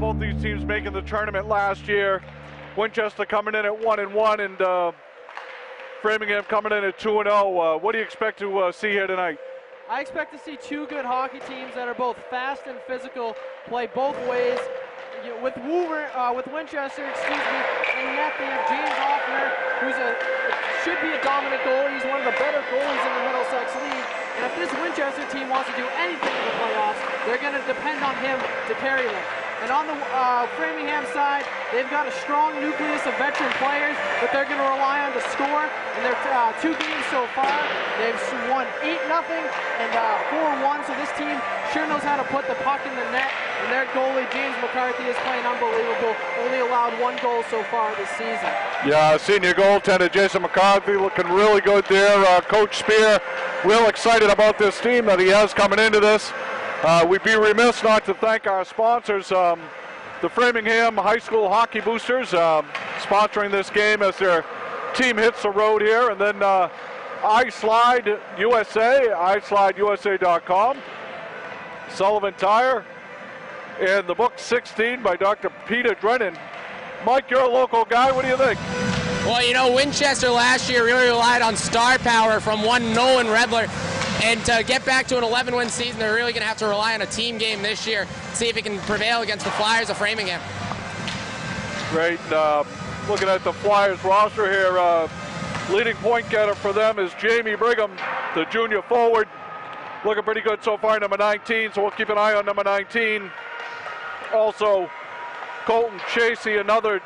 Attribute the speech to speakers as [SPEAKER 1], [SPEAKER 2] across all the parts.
[SPEAKER 1] both these teams making the tournament last year. Winchester coming in at 1-1, and Framingham coming in at 2-0. What do you expect to see here tonight?
[SPEAKER 2] I expect to see two good hockey teams that are both fast and physical, play both ways. With Winchester, in net they have James Hoffner, who's should be a dominant goalie. He's one of the better goalies in the Middlesex League. And if this Winchester team wants to do anything in the playoffs, they're going to depend on him to carry them. And on the Framingham side, they've got a strong nucleus of veteran players that they're going to rely on to score. In their 2 games so far, they've won 8-0 and 4-1. So this team sure knows how to put the puck in the net. And their goalie, James McCarthy, is playing unbelievable. Only allowed 1 goal so far this season. Yeah,
[SPEAKER 1] senior goaltender Jason McCarthy looking really good there. Coach Spear, real excited about this team that he has coming into this. We'd be remiss not to thank our sponsors, the Framingham High School Hockey Boosters, sponsoring this game as their team hits the road here. And then iSlide USA, iSlideUSA.com, Sullivan Tire, and the book 16 by Dr. Peter Drennan. Mike, you're a local guy. What do you think?
[SPEAKER 3] Well, you know, Winchester last year really relied on star power from one Nolan Redler. And to get back to an 11-win season, they're really going to have to rely on a team game this year, see if it can prevail against the Flyers of Framingham.
[SPEAKER 1] Great. Looking at the Flyers roster here, leading point getter for them is Jamie Brigham, the junior forward. Looking pretty good so far, number 19, so we'll keep an eye on number 19. Also, Colton Chasey, another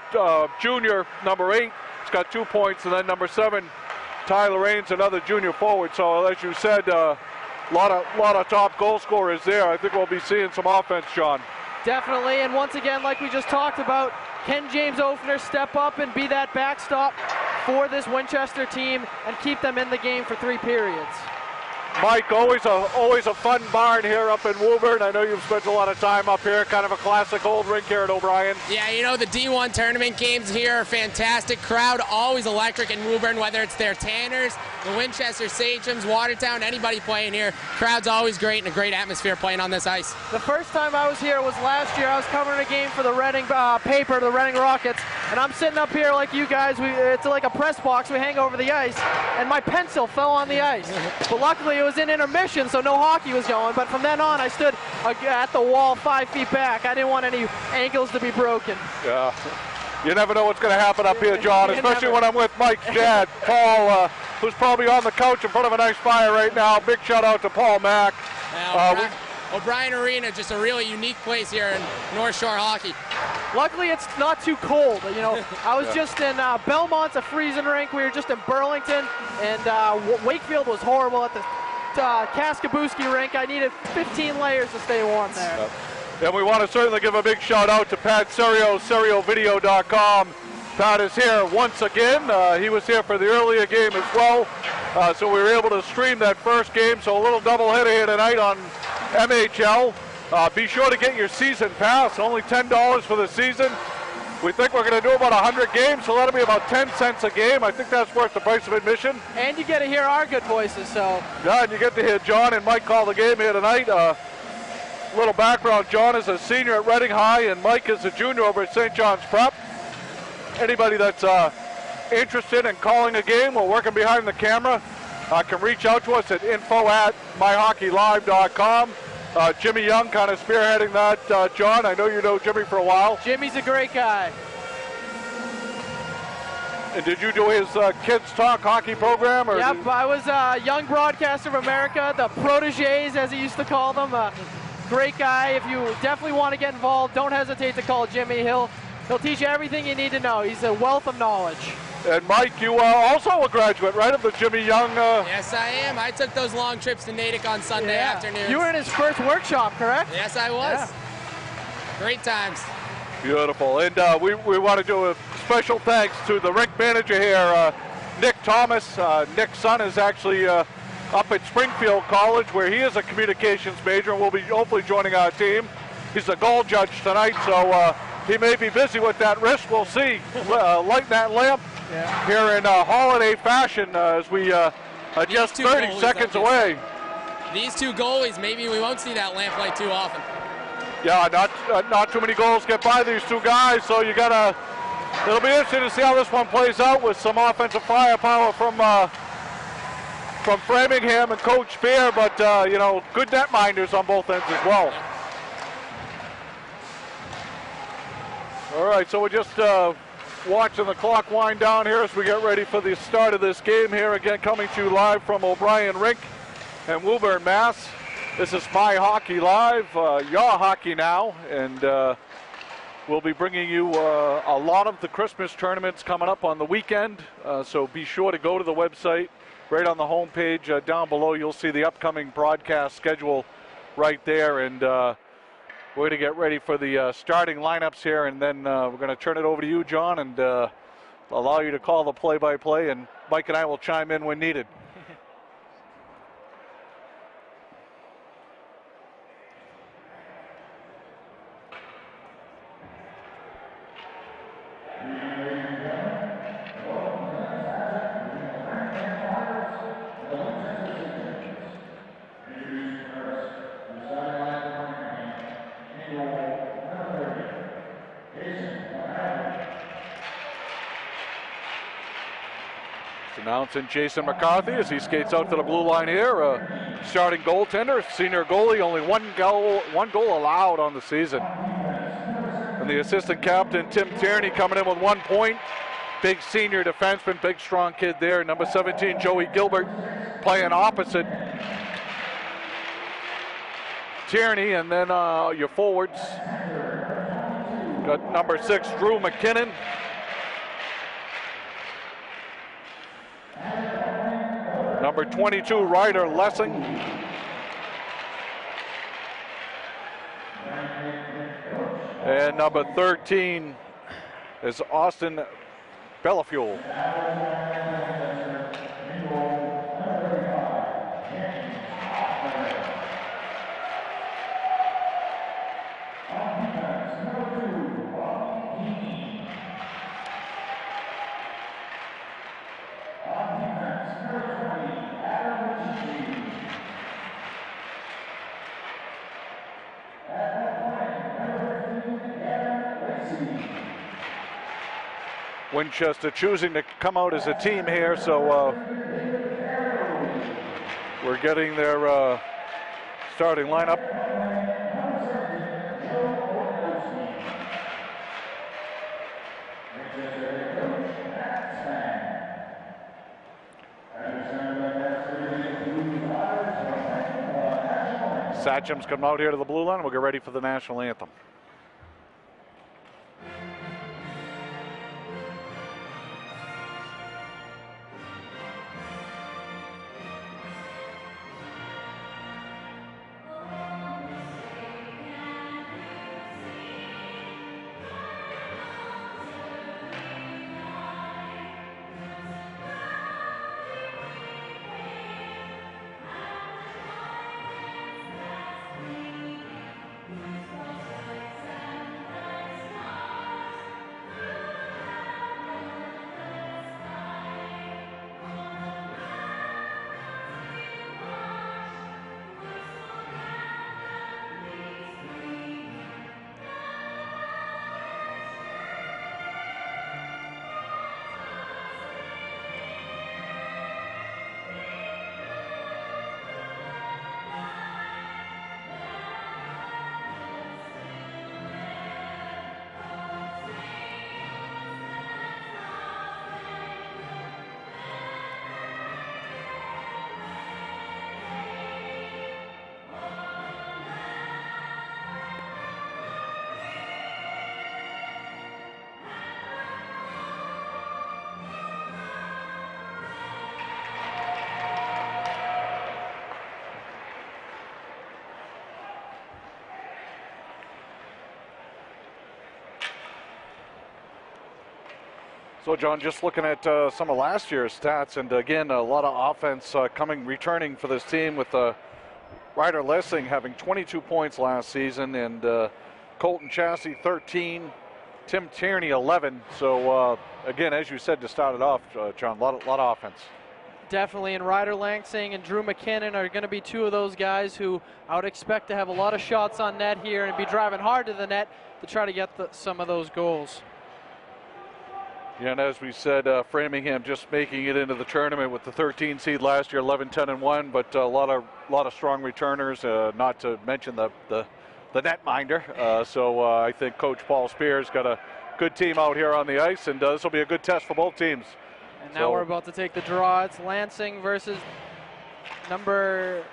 [SPEAKER 1] junior, number 8. He's got 2 points, and then number 7, Tyler Raines, another junior forward. So as you said, lot of top goal scorers there. I think we'll be seeing some offense, John.
[SPEAKER 2] Definitely, and once again, like we just talked about, can James Ofner step up and be that backstop for this Winchester team and keep them in the game for 3 periods?
[SPEAKER 1] Mike, always a fun barn here up in Woburn. I know you've spent a lot of time up here, kind of a classic old rink here at O'Brien.
[SPEAKER 3] Yeah, you know, the D1 tournament games here are fantastic. Crowd always electric in Woburn, whether it's their Tanners, the Winchester Sachems, Watertown, anybody playing here. Crowd's always great and a great atmosphere playing on this ice.
[SPEAKER 2] The first time I was here was last year. I was covering a game for the Reading paper, the Reading Rockets, and I'm sitting up here like you guys. It's like a press box. We hang over the ice, and my pencil fell on the ice. But luckily it was in intermission, so no hockey was going. But from then on, I stood at the wall 5 feet back. I didn't want any ankles to be broken.
[SPEAKER 1] Yeah, you never know what's going to happen up here, John, especially when I'm with Mike's dad, Paul, who's probably on the couch in front of a nice fire right now. Big shout out to Paul Mack.
[SPEAKER 3] O'Brien Arena, just a really unique place here in North Shore hockey.
[SPEAKER 2] Luckily, it's not too cold. You know, I was just in Belmont's a freezing rink. We were just in Burlington, and Wakefield was horrible at the Kaskabooski rink. I needed 15 layers to stay warm there.
[SPEAKER 1] Yep. And we want to certainly give a big shout out to Pat Serio, SerioVideo.com. Pat is here once again. He was here for the earlier game as well. So we were able to stream that first game. So a little doubleheader here tonight on MHL. Be sure to get your season pass, only $10 for the season. We think we're going to do about 100 games, so that'll be about 10 cents a game. I think that's worth the price of admission.
[SPEAKER 2] And you get to hear our good voices, so.
[SPEAKER 1] Yeah, and you get to hear John and Mike call the game here tonight. Little background, John is a senior at Reading High, and Mike is a junior over at St. John's Prep. Anybody that's interested in calling a game or working behind the camera can reach out to us at info@myhockeylive.com. Jimmy Young kind of spearheading that, John. I know you know Jimmy for a while.
[SPEAKER 2] Jimmy's a great guy.
[SPEAKER 1] And did you do his Kids Talk hockey program? Or
[SPEAKER 2] yep, I was Young Broadcaster of America, the Protégés, as he used to call them. Great guy. If you definitely want to get involved, don't hesitate to call Jimmy. He'll teach you everything you need to know. He's a wealth of knowledge.
[SPEAKER 1] And Mike, you are also a graduate, right, of the Jimmy Young?
[SPEAKER 3] Yes, I am. I took those long trips to Natick on Sunday afternoons.
[SPEAKER 2] You were in his first workshop, correct?
[SPEAKER 3] Yes, I was. Yeah. Great times.
[SPEAKER 1] Beautiful. And we want to do a special thanks to the rink manager here, Nick Thomas. Nick's son is actually up at Springfield College, where he is a communications major, and will be hopefully joining our team. He's a goal judge tonight, so he may be busy with that wrist. We'll see. Lighting that lamp. Yeah. Here in holiday fashion as we are just 30 seconds away.
[SPEAKER 3] These two goalies, maybe we won't see that lamplight too often.
[SPEAKER 1] Yeah, not too many goals get by these two guys, so you gotta. It'll be interesting to see how this one plays out with some offensive firepower from Framingham and Coach Spear, but you know, good netminders on both ends as well. All right, so we're just watching the clock wind down here as we get ready for the start of this game here. Again, coming to you live from O'Brien Rink in Woburn, Mass. This is My Hockey Live, your hockey now, and we'll be bringing you a lot of the Christmas tournaments coming up on the weekend, so be sure to go to the website. Right on the homepage down below, you'll see the upcoming broadcast schedule right there, and we're going to get ready for the starting lineups here, and then we're going to turn it over to you, John, and allow you to call the play-by-play, and Mike and I will chime in when needed. Announcing Jason McCarthy as he skates out to the blue line here. Starting goaltender, senior goalie, only one goal allowed on the season. And the assistant captain, Tim Tierney, coming in with 1 point. Big senior defenseman, big strong kid there. Number 17, Joey Gilbert, playing opposite Tierney. And then your forwards, got number 6, Drew McKinnon. Number 22, Ryder Lessing. And number 13 is Austin Bellafuel. Winchester choosing to come out as a team here, so we're getting their starting lineup. Satcham's come out here to the blue line. We'll get ready for the national anthem. So, John, just looking at some of last year's stats, and again, a lot of offense returning for this team with Ryder Lessing having 22 points last season, and Colton Chassie 13, Tim Tierney 11. So, again, as you said to start it off, John, a lot of offense.
[SPEAKER 2] Definitely, and Ryder Lansing and Drew McKinnon are going to be two of those guys who I would expect to have a lot of shots on net here and be driving hard to the net to try to get some of those goals.
[SPEAKER 1] Yeah, and as we said, Framingham just making it into the tournament with the 13 seed last year, 11-10-1, but a lot of strong returners, not to mention the netminder. So I think Coach Paul Spear's got a good team out here on the ice, and this will be a good test for both teams.
[SPEAKER 2] And now we're about to take the draw. It's Lansing versus Framingham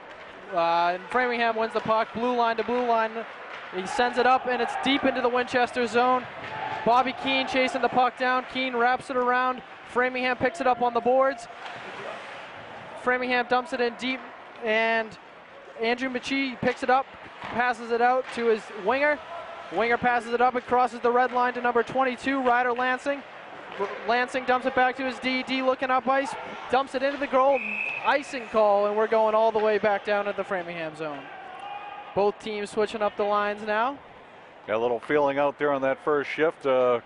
[SPEAKER 2] wins the puck, blue line to blue line. He sends it up, and it's deep into the Winchester zone. Bobby Keane chasing the puck down. Keane wraps it around. Framingham picks it up on the boards. Framingham dumps it in deep, and Andrew Michie picks it up, passes it out to his winger. Winger passes it up and crosses the red line to number 22, Ryder Lansing. Lansing dumps it back to his D. D looking up ice, dumps it into the goal. Icing call, and we're going all the way back down at the Framingham zone. Both teams switching up the lines now.
[SPEAKER 1] Got a little feeling out there on that first shift.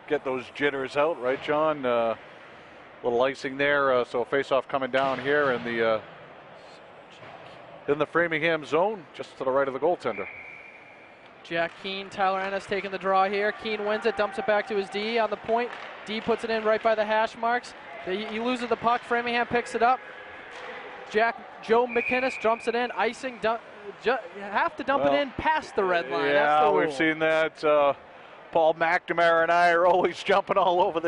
[SPEAKER 1] Get those jitters out, right, John? Little icing there. So face-off coming down here in the Framingham zone, just to the right of the goaltender.
[SPEAKER 2] Jack Keane, Tyler Ennis taking the draw here. Keane wins it, dumps it back to his D on the point. D puts it in right by the hash marks. He loses the puck. Framingham picks it up. Joe McInnes dumps it in. Icing. You have to dump it in past the red line.
[SPEAKER 1] Yeah,
[SPEAKER 2] that's the rule.
[SPEAKER 1] We've seen that. Paul McNamara and I are always jumping all over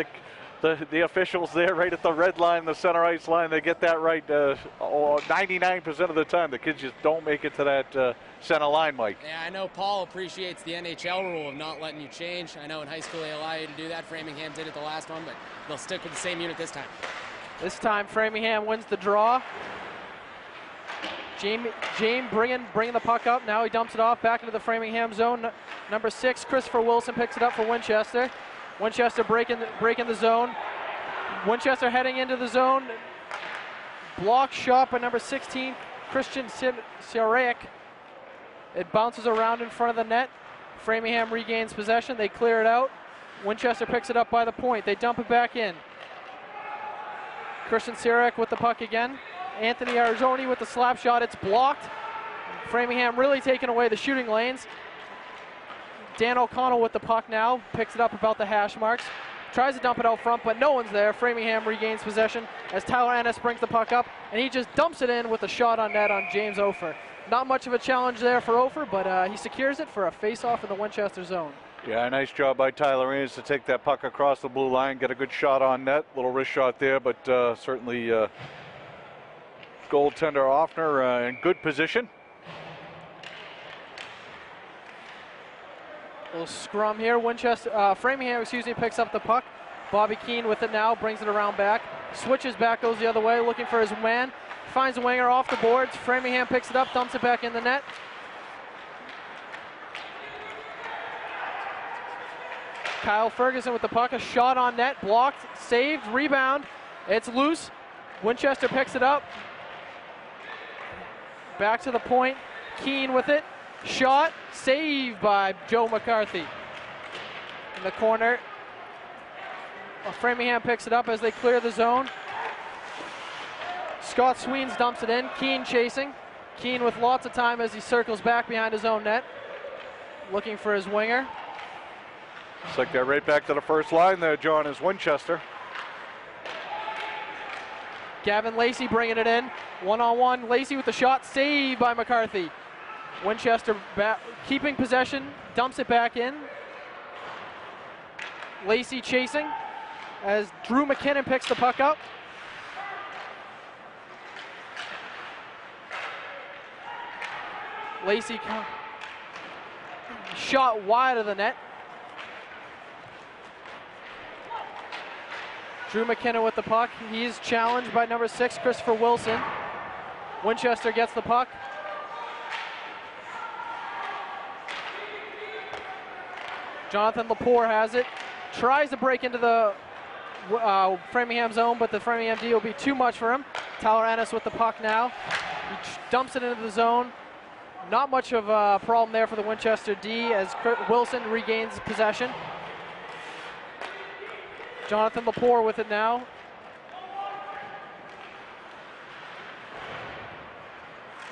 [SPEAKER 1] the officials there right at the red line, the center ice line. They get that right 99% of the time. The kids just don't make it to that center line, Mike.
[SPEAKER 3] Yeah, I know Paul appreciates the NHL rule of not letting you change. I know in high school they allow you to do that. Framingham did it the last one, but they'll stick with the same unit this time. This
[SPEAKER 2] time Framingham wins the draw. James bringing the puck up. Now he dumps it off back into the Framingham zone. Number 6, Christopher Wilson picks it up for Winchester. Winchester breaking the zone. Winchester heading into the zone. Block shot by number 16, Christian Sirek. It bounces around in front of the net. Framingham regains possession. They clear it out. Winchester picks it up by the point. They dump it back in. Christian Sirek with the puck again. Anthony Arzoni with the slap shot. It's blocked. Framingham really taking away the shooting lanes. Dan O'Connell with the puck now. Picks it up about the hash marks. Tries to dump it out front, but no one's there. Framingham regains possession as Tyler Ennis brings the puck up, and he just dumps it in with a shot on net on James Ofer. Not much of a challenge there for Ofer, but he secures it for a face-off in the Winchester zone.
[SPEAKER 1] Yeah, nice job by Tyler Ennis to take that puck across the blue line, get a good shot on net. Little wrist shot there, but certainly goaltender Offner in good position.
[SPEAKER 2] Little scrum here. Framingham, picks up the puck. Bobby Keane with it now, brings it around back. Switches back, goes the other way, looking for his man. Finds a winger off the boards. Framingham picks it up, dumps it back in the net. Kyle Ferguson with the puck, a shot on net, blocked, saved, rebound. It's loose. Winchester picks it up. Back to the point. Keane with it. Shot, saved by Joe McCarthy. In the corner. Framingham picks it up as they clear the zone. Scott Sweens dumps it in. Keane chasing. Keane with lots of time as he circles back behind his own net. Looking for his winger.
[SPEAKER 1] Looks like they're right back to the first line there, John, is Winchester.
[SPEAKER 2] Gavin Lacey bringing it in. One-on-one. Lacey with the shot. Saved by McCarthy. Winchester keeping possession. Dumps it back in. Lacey chasing as Drew McKinnon picks the puck up. Lacey shot wide of the net. Drew McKinnon with the puck. He's challenged by number 6, Christopher Wilson. Winchester gets the puck. Jonathan Lepore has it. Tries to break into the Framingham zone, but the Framingham D will be too much for him. Tyler Ennis with the puck now. He dumps it into the zone. Not much of a problem there for the Winchester D as Wilson regains possession. Jonathan Lepore with it now.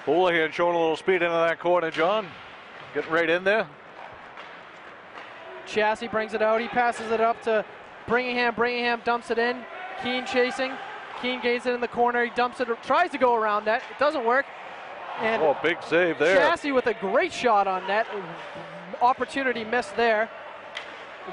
[SPEAKER 1] Houlihan showing a little speed into that corner, John. Getting right in there.
[SPEAKER 2] Chassis brings it out. He passes it up to Framingham. Framingham dumps it in. Keene chasing. Keene gains it in the corner. He dumps it, tries to go around net. It doesn't work. And
[SPEAKER 1] big save there.
[SPEAKER 2] Chassis with a great shot on net. Opportunity missed there.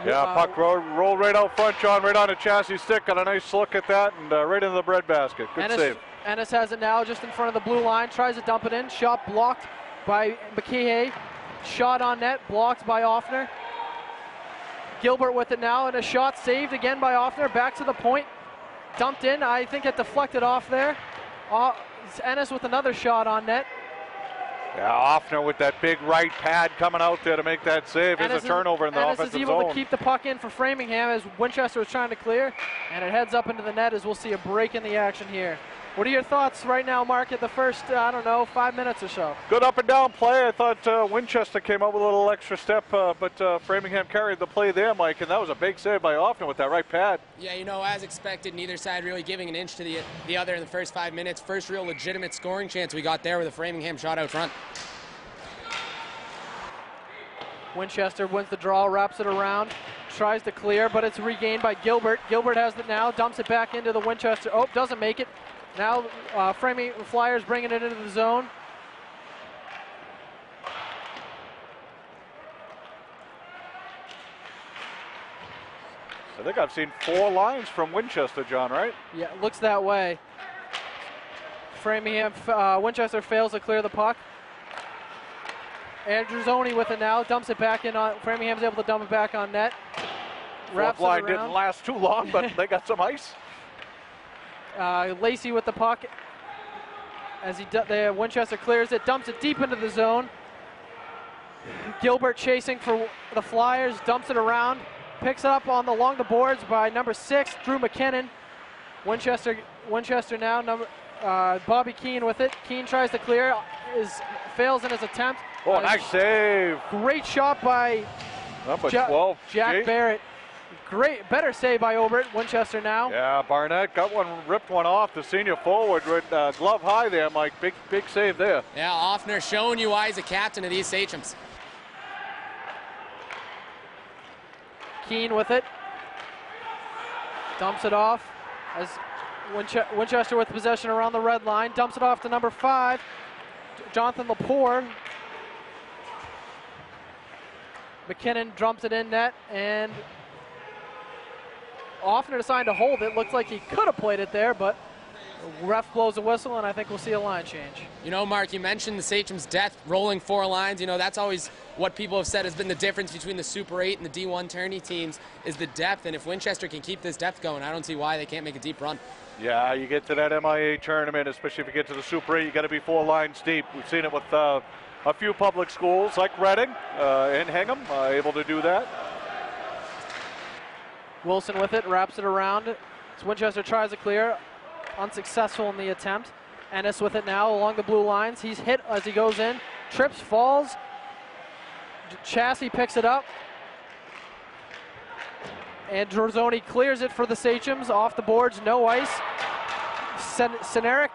[SPEAKER 1] Yeah, puck rolled right out front, John, right on the Chassis stick. Got a nice look at that and right into the breadbasket. Good save.
[SPEAKER 2] Ennis has it now just in front of the blue line. Tries to dump it in. Shot blocked by McKay. Shot on net, blocked by Offner. Gilbert with it now, and a shot saved again by Offner. Back to the point. Dumped in. I think it deflected off there. Ennis with another shot on net.
[SPEAKER 1] Yeah, Offner with that big right pad coming out there to make that save. There's a turnover in the offensive zone.
[SPEAKER 2] Ennis is able to keep the puck in for Framingham as Winchester is trying to clear, and it heads up into the net as we'll see a break in the action here. What are your thoughts right now, Mark, at the first, 5 minutes or so?
[SPEAKER 1] Good up and down play. I thought Winchester came up with a little extra step, but Framingham carried the play there, Mike, and that was a big save by Offner with that right pad.
[SPEAKER 3] Yeah, as expected, neither side really giving an inch to the other in the first 5 minutes. First real legitimate scoring chance we got there with a Framingham shot out front.
[SPEAKER 2] Winchester wins the draw, wraps it around, tries to clear, but it's regained by Gilbert. Gilbert has it now, dumps it back into the Winchester. Oh, doesn't make it. Now Flyers bringing it into the zone.
[SPEAKER 1] I think I've seen 4 lines from Winchester, John, right?
[SPEAKER 2] Yeah, it looks that way. Framingham, Winchester fails to clear the puck. Andrewzoni with it now, dumps it back in on, Framingham's able to dump it back on net.
[SPEAKER 1] Wraps line it didn't last too long, but they got some ice.
[SPEAKER 2] Lacey with the puck as Winchester clears it, dumps it deep into the zone. Gilbert chasing for the Flyers, dumps it around, picks it up along the boards by number 6, Drew McKinnon. Winchester now, Bobby Keene with it. Keene tries to clear, fails in his attempt.
[SPEAKER 1] Oh, nice save.
[SPEAKER 2] Great shot by
[SPEAKER 1] Number 12,
[SPEAKER 2] Jack Barrett. Great, better save by Obert. Winchester now.
[SPEAKER 1] Yeah, Barnett ripped one off, the senior forward with glove high there, Mike. Big save there.
[SPEAKER 3] Yeah, Offner showing you why he's a captain of these Sachems.
[SPEAKER 2] Keene with it. Dumps it off as Winchester with possession around the red line. Dumps it off to number 5, Jonathan Lepore. McKinnon dumps it in net, and Offner decided to hold it. Looks like he could have played it there, but ref blows a whistle, and I think we'll see a line change.
[SPEAKER 3] Mark, you mentioned the Sachems' depth, rolling 4 lines. That's always what people have said has been the difference between the Super 8 and the D1 tourney teams is the depth, and if Winchester can keep this depth going, I don't see why they can't make a deep run.
[SPEAKER 1] Yeah, you get to that MIA tournament, especially if you get to the Super 8, you got to be 4 lines deep. We've seen it with a few public schools like Reading and Hingham, able to do that.
[SPEAKER 2] Wilson with it, wraps it around. As Winchester tries to clear, unsuccessful in the attempt. Ennis with it now along the blue lines. He's hit as he goes in, trips, falls. Chassis picks it up. And Drozzoni clears it for the Sachems, off the boards, no ice. Seneric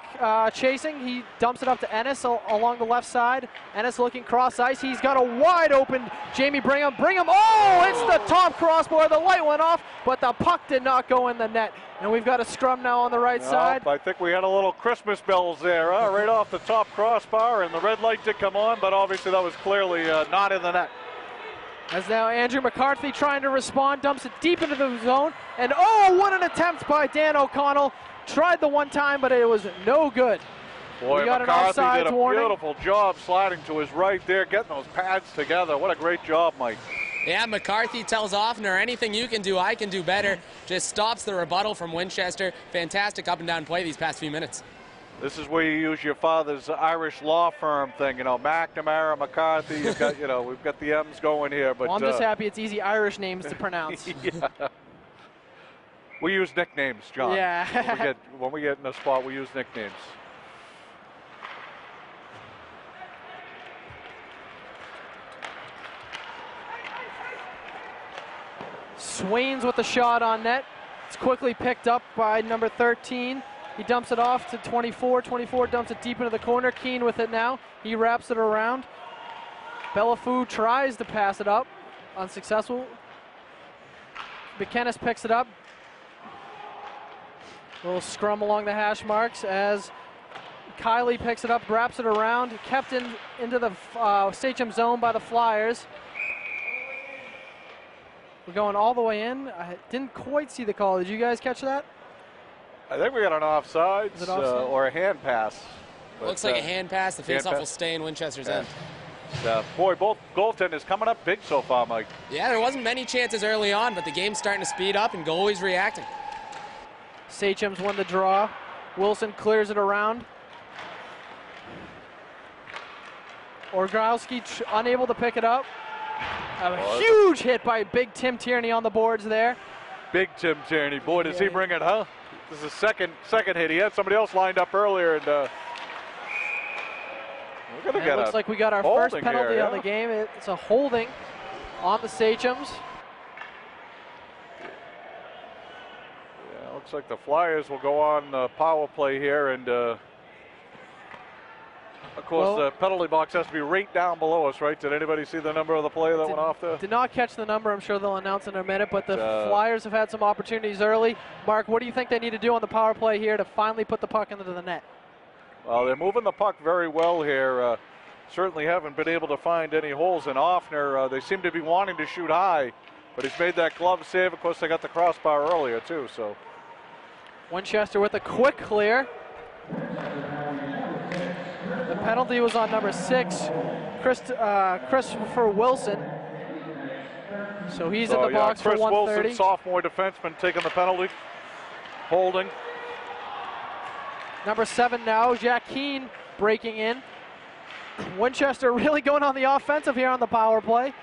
[SPEAKER 2] chasing, he dumps it up to Ennis along the left side. Ennis looking cross ice, he's got a wide open Jamie Brigham. Oh, it's the top crossbar, the light went off, but the puck did not go in the net. And we've got a scrum now on the right side.
[SPEAKER 1] I think we had a little Christmas bells there, right off the top crossbar, and the red light did come on, but obviously that was clearly not in the net.
[SPEAKER 2] As now Andrew McCarthy trying to respond, dumps it deep into the zone, and what an attempt by Dan O'Connell. Tried the one time, but it was no good.
[SPEAKER 1] Boy,
[SPEAKER 2] we got
[SPEAKER 1] McCarthy
[SPEAKER 2] an
[SPEAKER 1] did a
[SPEAKER 2] warning.
[SPEAKER 1] Beautiful job sliding to his right there, getting those pads together. What a great job, Mike.
[SPEAKER 3] Yeah, McCarthy tells Offner, anything you can do, I can do better. Just stops the rebuttal from Winchester. Fantastic up and down play these past few minutes.
[SPEAKER 1] This is where you use your father's Irish law firm thing, McNamara, McCarthy. You've got, we've got the M's going here. But
[SPEAKER 2] well, I'm just happy it's easy Irish names to pronounce.
[SPEAKER 1] Yeah. We use nicknames, John.
[SPEAKER 2] Yeah.
[SPEAKER 1] when we get in a spot, we use nicknames.
[SPEAKER 2] Swains with the shot on net. It's quickly picked up by number 13, He dumps it off to 24. 24 dumps it deep into the corner. Keane with it now. He wraps it around. Bellafou tries to pass it up. Unsuccessful. McKennis picks it up. A little scrum along the hash marks as Kylie picks it up, wraps it around. Kept into the Sachem zone by the Flyers. We're going all the way in. I didn't quite see the call. Did you guys catch that?
[SPEAKER 1] I think we got an offsides or a hand pass.
[SPEAKER 3] Looks like a hand pass. The faceoff will stay in Winchester's end.
[SPEAKER 1] Boy, both goaltenders coming up big so far, Mike.
[SPEAKER 3] Yeah, there wasn't many chances early on, but the game's starting to speed up and goalie's reacting.
[SPEAKER 2] Sachem's won the draw. Wilson clears it around. Orgrowski unable to pick it up. A huge hit by big Tim Tierney on the boards there.
[SPEAKER 1] Big Tim Tierney. Boy, does he bring it, huh? This is a second hit. He had somebody else lined up earlier, and we're gonna get
[SPEAKER 2] looks like we got our first penalty
[SPEAKER 1] here,
[SPEAKER 2] on the game. It's a holding on the Sachems.
[SPEAKER 1] Yeah, looks like the Flyers will go on power play here, and of course the penalty box has to be right down below us, right? Did anybody see the number of the play that went off there?
[SPEAKER 2] Did not catch the number. I'm sure they'll announce in a minute, but the Flyers have had some opportunities early. Mark, what do you think they need to do on the power play here to finally put the puck into the net?
[SPEAKER 1] Well, they're moving the puck very well here. Certainly haven't been able to find any holes in Offner. They seem to be wanting to shoot high, but he's made that glove save. Of course, they got the crossbar earlier, too. So
[SPEAKER 2] Winchester with a quick clear. The penalty was on number 6, Christopher Wilson. So he's in the box for 130.
[SPEAKER 1] Wilson, sophomore defenseman, taking the penalty. Holding.
[SPEAKER 2] Number 7 now, Jack Keane breaking in. Winchester really going on the offensive here on the power play.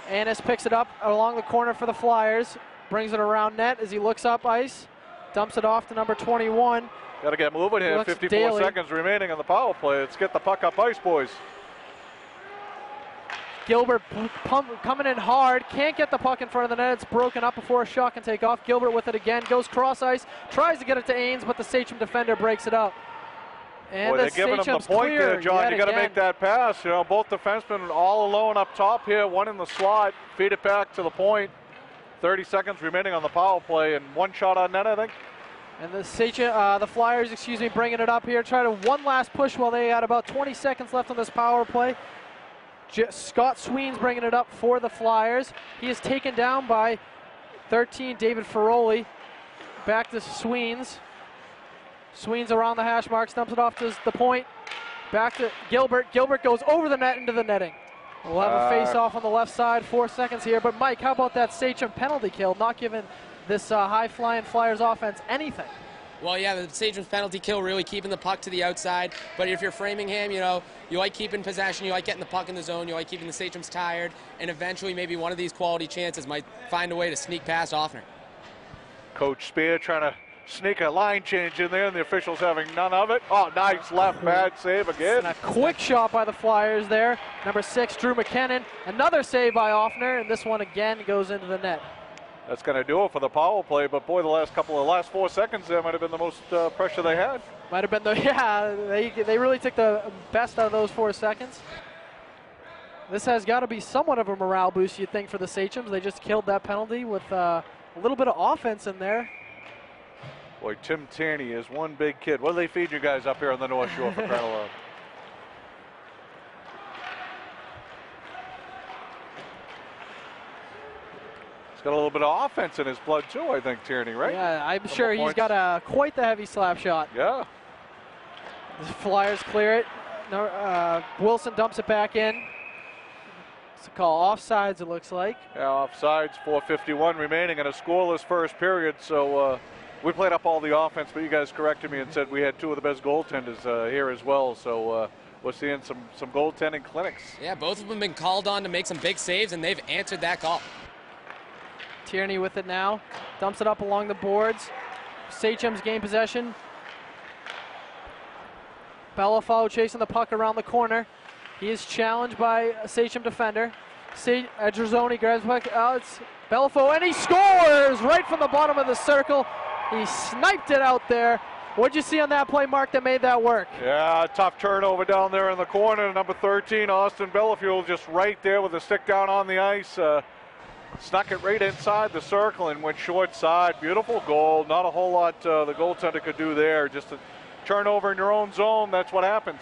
[SPEAKER 2] Annis picks it up along the corner for the Flyers. Brings it around net as he looks up ice. Dumps it off to number 21.
[SPEAKER 1] Got to get moving here. 54 seconds remaining on the power play. Let's get the puck up ice, boys.
[SPEAKER 2] Gilbert coming in hard. Can't get the puck in front of the net. It's broken up before a shot can take off. Gilbert with it again. Goes cross ice. Tries to get it to Ains, but the Sachem defender breaks it up. And
[SPEAKER 1] they're giving him the point there, John. You got to make that pass. You know, both defensemen all alone up top here. One in the slot. Feed it back to the point. 30 seconds remaining on the power play, and one shot on net, I think.
[SPEAKER 2] And the Flyers, bringing it up here. Try to one last push while they had about 20 seconds left on this power play. Scott Sween's bringing it up for the Flyers. He is taken down by 13, David Ferroli. Back to Sween's. Sween's around the hash marks, dumps it off to the point. Back to Gilbert. Gilbert goes over the net into the netting. We'll have a face-off on the left side, 4 seconds here. But Mike, how about that Sachem penalty kill? Not giving this high-flying Flyers offense anything.
[SPEAKER 3] Well, yeah, the Sachem's penalty kill really keeping the puck to the outside. But if you're Framingham, you know, you like keeping possession, you like getting the puck in the zone, you like keeping the Sachems tired, and eventually maybe one of these quality chances might find a way to sneak past Offner.
[SPEAKER 1] Coach Spear trying to sneak a line change in there, and the officials having none of it. Oh, nice left pad save again.
[SPEAKER 2] And a quick shot by the Flyers there. Number 6, Drew McKinnon. Another save by Offner, and this one again goes into the net.
[SPEAKER 1] That's going to do it for the power play, but boy, the last 4 seconds there might have been the most pressure they had.
[SPEAKER 2] Might have been they really took the best out of those 4 seconds. This has got to be somewhat of a morale boost, you'd think, for the Sachems. They just killed that penalty with a little bit of offense in there.
[SPEAKER 1] Boy, Tim Tierney is one big kid. What do they feed you guys up here on the North Shore for crying out loud? Got a little bit of offense in his blood too, I think, Tierney, right?
[SPEAKER 2] Yeah, I'm sure he's got quite the heavy slap shot.
[SPEAKER 1] Yeah.
[SPEAKER 2] The Flyers clear it. Wilson dumps it back in. It's a call offsides, it looks like.
[SPEAKER 1] Yeah, offsides, 4:51 remaining in a scoreless first period. So we played up all the offense, but you guys corrected me and said we had 2 of the best goaltenders here as well. So we're seeing some goaltending clinics.
[SPEAKER 3] Yeah, both of them have been called on to make some big saves, and they've answered that call.
[SPEAKER 2] Tierney with it now, dumps it up along the boards. Sachem's gain possession. Bellafou chasing the puck around the corner. He is challenged by a Sachem defender. Edgerzoni grabs the puck. It's Bellafou, and he scores right from the bottom of the circle. He sniped it out there. What'd you see on that play, Mark, that made that work?
[SPEAKER 1] Yeah, tough turnover down there in the corner. Number 13, Austin Bellafuel, just right there with the stick down on the ice. Snuck it right inside the circle and went short side. Beautiful goal. Not a whole lot the goaltender could do there. Just a turnover in your own zone. That's what happens.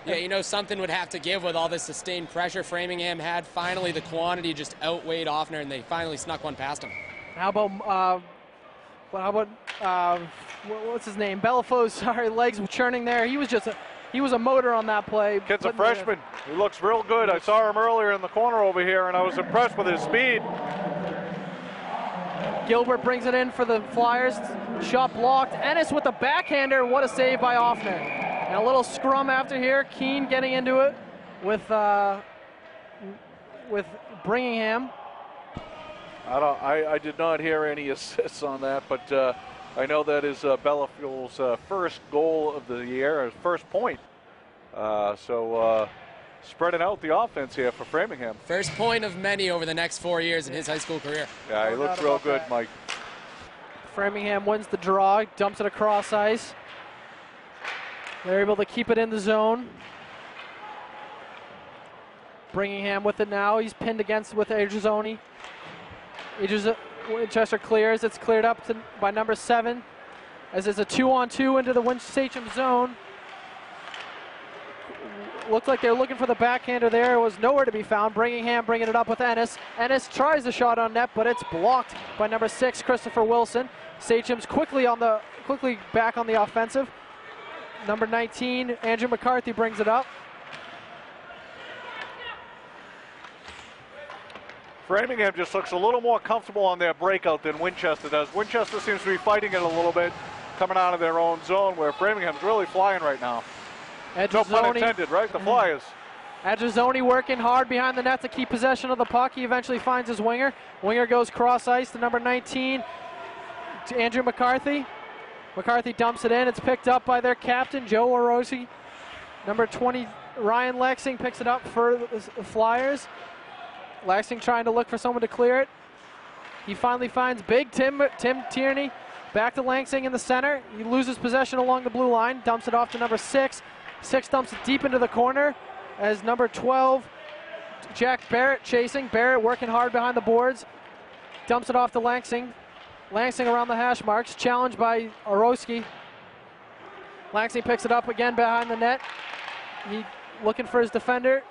[SPEAKER 3] Yeah, you know, something would have to give with all this sustained pressure Framingham had. Finally, the quantity just outweighed Offner, and they finally snuck one past him.
[SPEAKER 2] How about what's his name? Bellafoe's, sorry, legs were churning there. He was a motor on that play.
[SPEAKER 1] Kid's a freshman. He looks real good. I saw him earlier in the corner over here, and I was impressed with his speed.
[SPEAKER 2] Gilbert brings it in for the Flyers. Shot blocked. Ennis with the backhander. What a save by Offner. And a little scrum after here. Keane getting into it with Bringham.
[SPEAKER 1] I did not hear any assists on that, but I know that is Bellafuel's first goal of the year, his first point. So spreading out the offense here for Framingham.
[SPEAKER 3] First point of many over the next 4 years in his high school career.
[SPEAKER 1] Yeah, he looks real good, Mike.
[SPEAKER 2] Framingham wins the draw, dumps it across ice. They're able to keep it in the zone. Bringham with it now. He's pinned against with Adrizzoni. Winchester clears. It's cleared up by number 7. As it's a 2-on-2 into the Sachem zone. Looked like they're looking for the backhander there. It was nowhere to be found. Bringham bringing it up with Ennis. Ennis tries the shot on net, but it's blocked by number 6, Christopher Wilson. Sachem's quickly back on the offensive. Number 19, Andrew McCarthy brings it up.
[SPEAKER 1] Framingham just looks a little more comfortable on their breakout than Winchester does. Winchester seems to be fighting it a little bit, coming out of their own zone, where Framingham's really flying right now. No pun intended, right? The Flyers.
[SPEAKER 2] Adrizzoni working hard behind the net to keep possession of the puck. He eventually finds his winger. Winger goes cross ice to number 19, to Andrew McCarthy. McCarthy dumps it in. It's picked up by their captain, Joe Orosi. Number 20, Ryan Lexing picks it up for the Flyers. Lexing trying to look for someone to clear it. He finally finds big Tim Tierney. Back to Lansing in the center. He loses possession along the blue line. Dumps it off to number 6. 6 dumps it deep into the corner as number 12, Jack Barrett chasing. Barrett working hard behind the boards. Dumps it off to Lansing. Lansing around the hash marks. Challenged by Oroski. Lansing picks it up again behind the net. He looking for his defender.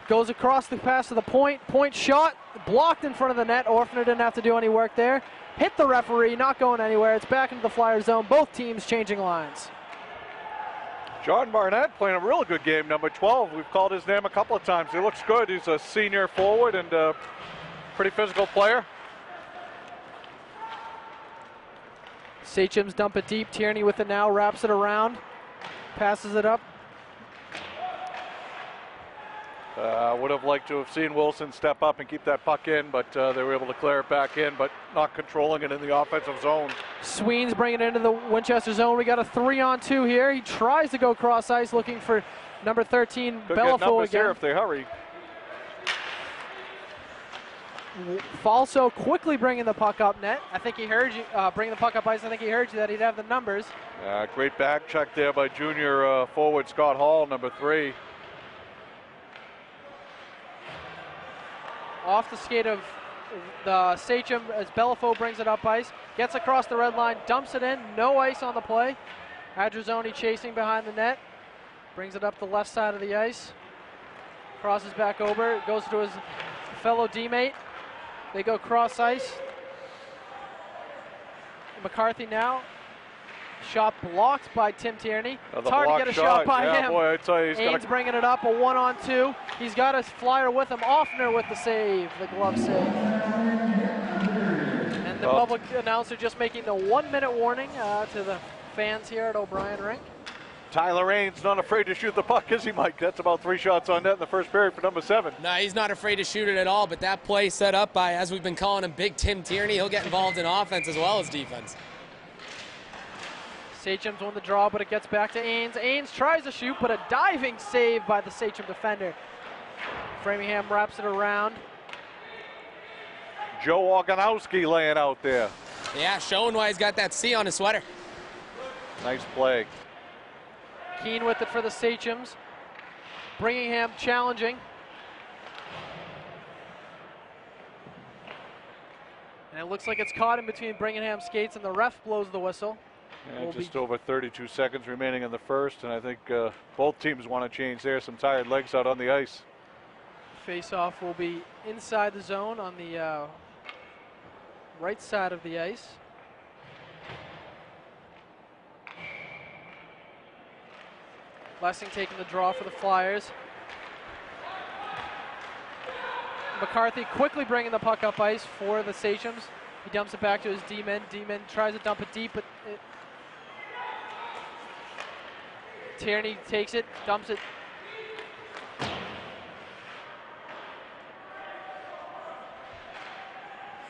[SPEAKER 2] Goes across the pass to the point. Point shot. Blocked in front of the net. Orfner didn't have to do any work there. Hit the referee. Not going anywhere. It's back into the Flyer zone. Both teams changing lines.
[SPEAKER 1] Jordan Barnett playing a real good game, number 12. We've called his name a couple of times. He looks good. He's a senior forward and a pretty physical player.
[SPEAKER 2] Sachem's dump it deep. Tierney with it now. Wraps it around. Passes it up.
[SPEAKER 1] Would have liked to have seen Wilson step up and keep that puck in, but they were able to clear it back in, but not controlling it in the offensive zone.
[SPEAKER 2] Sween's bringing it into the Winchester zone. We got a 3-on-2 here. He tries to go cross ice looking for number 13, Bellafoe again.
[SPEAKER 1] Here if they hurry.
[SPEAKER 2] Falso quickly bringing the puck up net. I think he heard you, bringing the puck up ice. I think he heard you that he'd have the numbers.
[SPEAKER 1] Great back check there by junior forward Scott Hall, number 3.
[SPEAKER 2] Off the skate of the Sachem as Bellafoe brings it up ice. Gets across the red line, dumps it in. No ice on the play. Adrizzoni chasing behind the net. Brings it up the left side of the ice. Crosses back over. Goes to his fellow teammate. They go cross ice. McCarthy now. Shot blocked by Tim Tierney. It's hard to get a shot by him.
[SPEAKER 1] Boy, I tell you,
[SPEAKER 2] Ains bringing it up, a 1-on-2. He's got a Flyer with him. Offner with the save, the glove save. And the public announcer just making the 1-minute warning to the fans here at O'Brien Rink.
[SPEAKER 1] Tyler Ains not afraid to shoot the puck, is he, Mike? That's about 3 shots on net in the first period for number 7.
[SPEAKER 3] No, he's not afraid to shoot it at all, but that play set up by, as we've been calling him, Big Tim Tierney, he'll get involved in offense as well as defense.
[SPEAKER 2] Sachem's won the draw, but it gets back to Ains. Ains tries to shoot, but a diving save by the Sachem defender. Framingham wraps it around.
[SPEAKER 1] Joe Organowski laying out there.
[SPEAKER 3] Yeah, showing why he's got that C on his sweater.
[SPEAKER 1] Nice play.
[SPEAKER 2] Keene with it for the Sachems. Framingham challenging. And it looks like it's caught in between Framingham skates, and the ref blows the whistle.
[SPEAKER 1] And just over 32 seconds remaining in the first, and I think both teams want to change there. Some tired legs out on the ice.
[SPEAKER 2] Face-off will be inside the zone on the right side of the ice. Lessing taking the draw for the Flyers. McCarthy quickly bringing the puck up ice for the Sachems. He dumps it back to his D-men. D-men tries to dump it deep, but Tierney takes it, dumps it.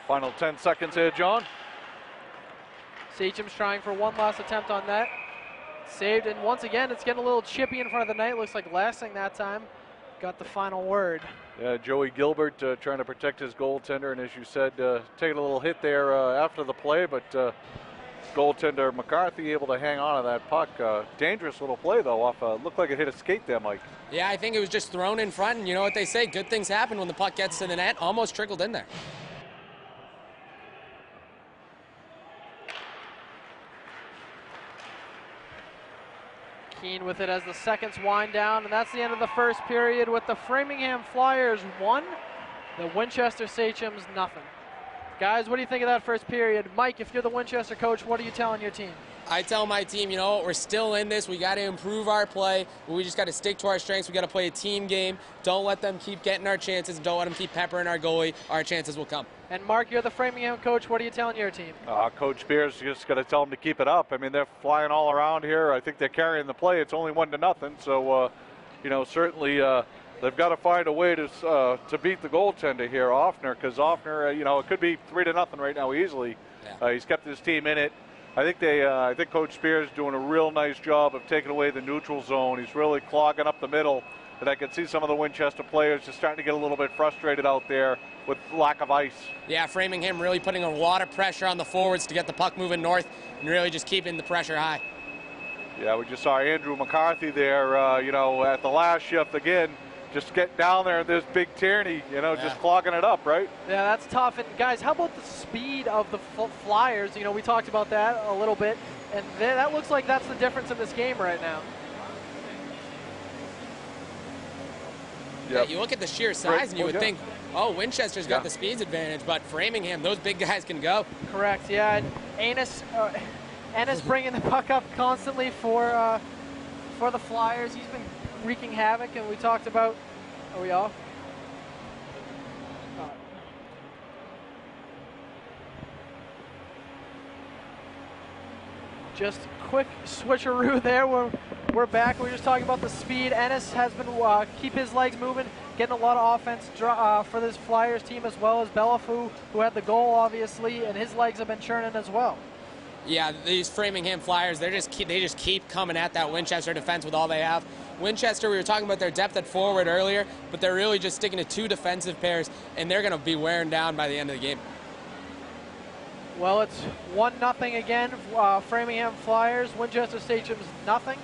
[SPEAKER 1] Final 10 seconds here, John.
[SPEAKER 2] Sachems trying for one last attempt on that. Saved, and once again, it's getting a little chippy in front of the net. Looks like Lessing that time got the final word.
[SPEAKER 1] Yeah, Joey Gilbert trying to protect his goaltender, and as you said, taking a little hit there after the play, but goaltender McCarthy able to hang on to that puck. Dangerous little play, though. Looked like it hit a skate there, Mike.
[SPEAKER 3] Yeah, I think it was just thrown in front, and you know what they say, good things happen when the puck gets to the net. Almost trickled in there.
[SPEAKER 2] Keene with it as the seconds wind down, and that's the end of the first period with the Framingham Flyers 1, the Winchester Sachems nothing. Guys, what do you think of that first period? Mike, if you're the Winchester coach, what are you telling your team?
[SPEAKER 3] I tell my team, you know, we're still in this. We got to improve our play. We just got to stick to our strengths. We got to play a team game. Don't let them keep getting our chances. Don't let them keep peppering our goalie. Our chances will come.
[SPEAKER 2] And Mark, you're the Framingham coach. What are you telling your team?
[SPEAKER 1] Coach Spears just got to tell them to keep it up. I mean, they're flying all around here. I think they're carrying the play. It's only 1-0. So, you know, certainly they've got to find a way to beat the goaltender here, Offner, because Offner, you know, it could be 3-0 right now easily. Yeah. He's kept his team in it. I think Coach Spears is doing a real nice job of taking away the neutral zone. He's really clogging up the middle, and I can see some of the Winchester players just starting to get a little bit frustrated out there with lack of ice. Yeah,
[SPEAKER 3] Framingham really putting a lot of pressure on the forwards to get the puck moving north and really just keeping the pressure high.
[SPEAKER 1] Yeah, we just saw Andrew McCarthy there, you know, at the last shift again. Just get down there, there's Big Tierney, you know, just clogging it up, right?
[SPEAKER 2] Yeah, that's tough. And guys, how about the speed of the Flyers? You know, we talked about that a little bit, and that looks like that's the difference in this game right now.
[SPEAKER 3] Yep. Yeah, you look at the sheer size, and you would think, oh, Winchester's got the speeds advantage, but Framingham, those big guys can go.
[SPEAKER 2] Correct. Yeah, and Ennis bringing the puck up constantly for the Flyers. He's been wreaking havoc, and we talked about. Are we off? Just quick switcheroo there. We're back. We were just talking about the speed. Ennis has been keep his legs moving, getting a lot of offense for this Flyers team, as well as Bellafou, who had the goal obviously, and his legs have been churning as well.
[SPEAKER 3] Yeah, these Framingham Flyers, they just keep coming at that Winchester defense with all they have. Winchester, we were talking about their depth at forward earlier, but they're really just sticking to two defensive pairs, and they're going to be wearing down by the end of the game.
[SPEAKER 2] Well, it's 1-0 again, Framingham Flyers. Winchester Sachems nothing.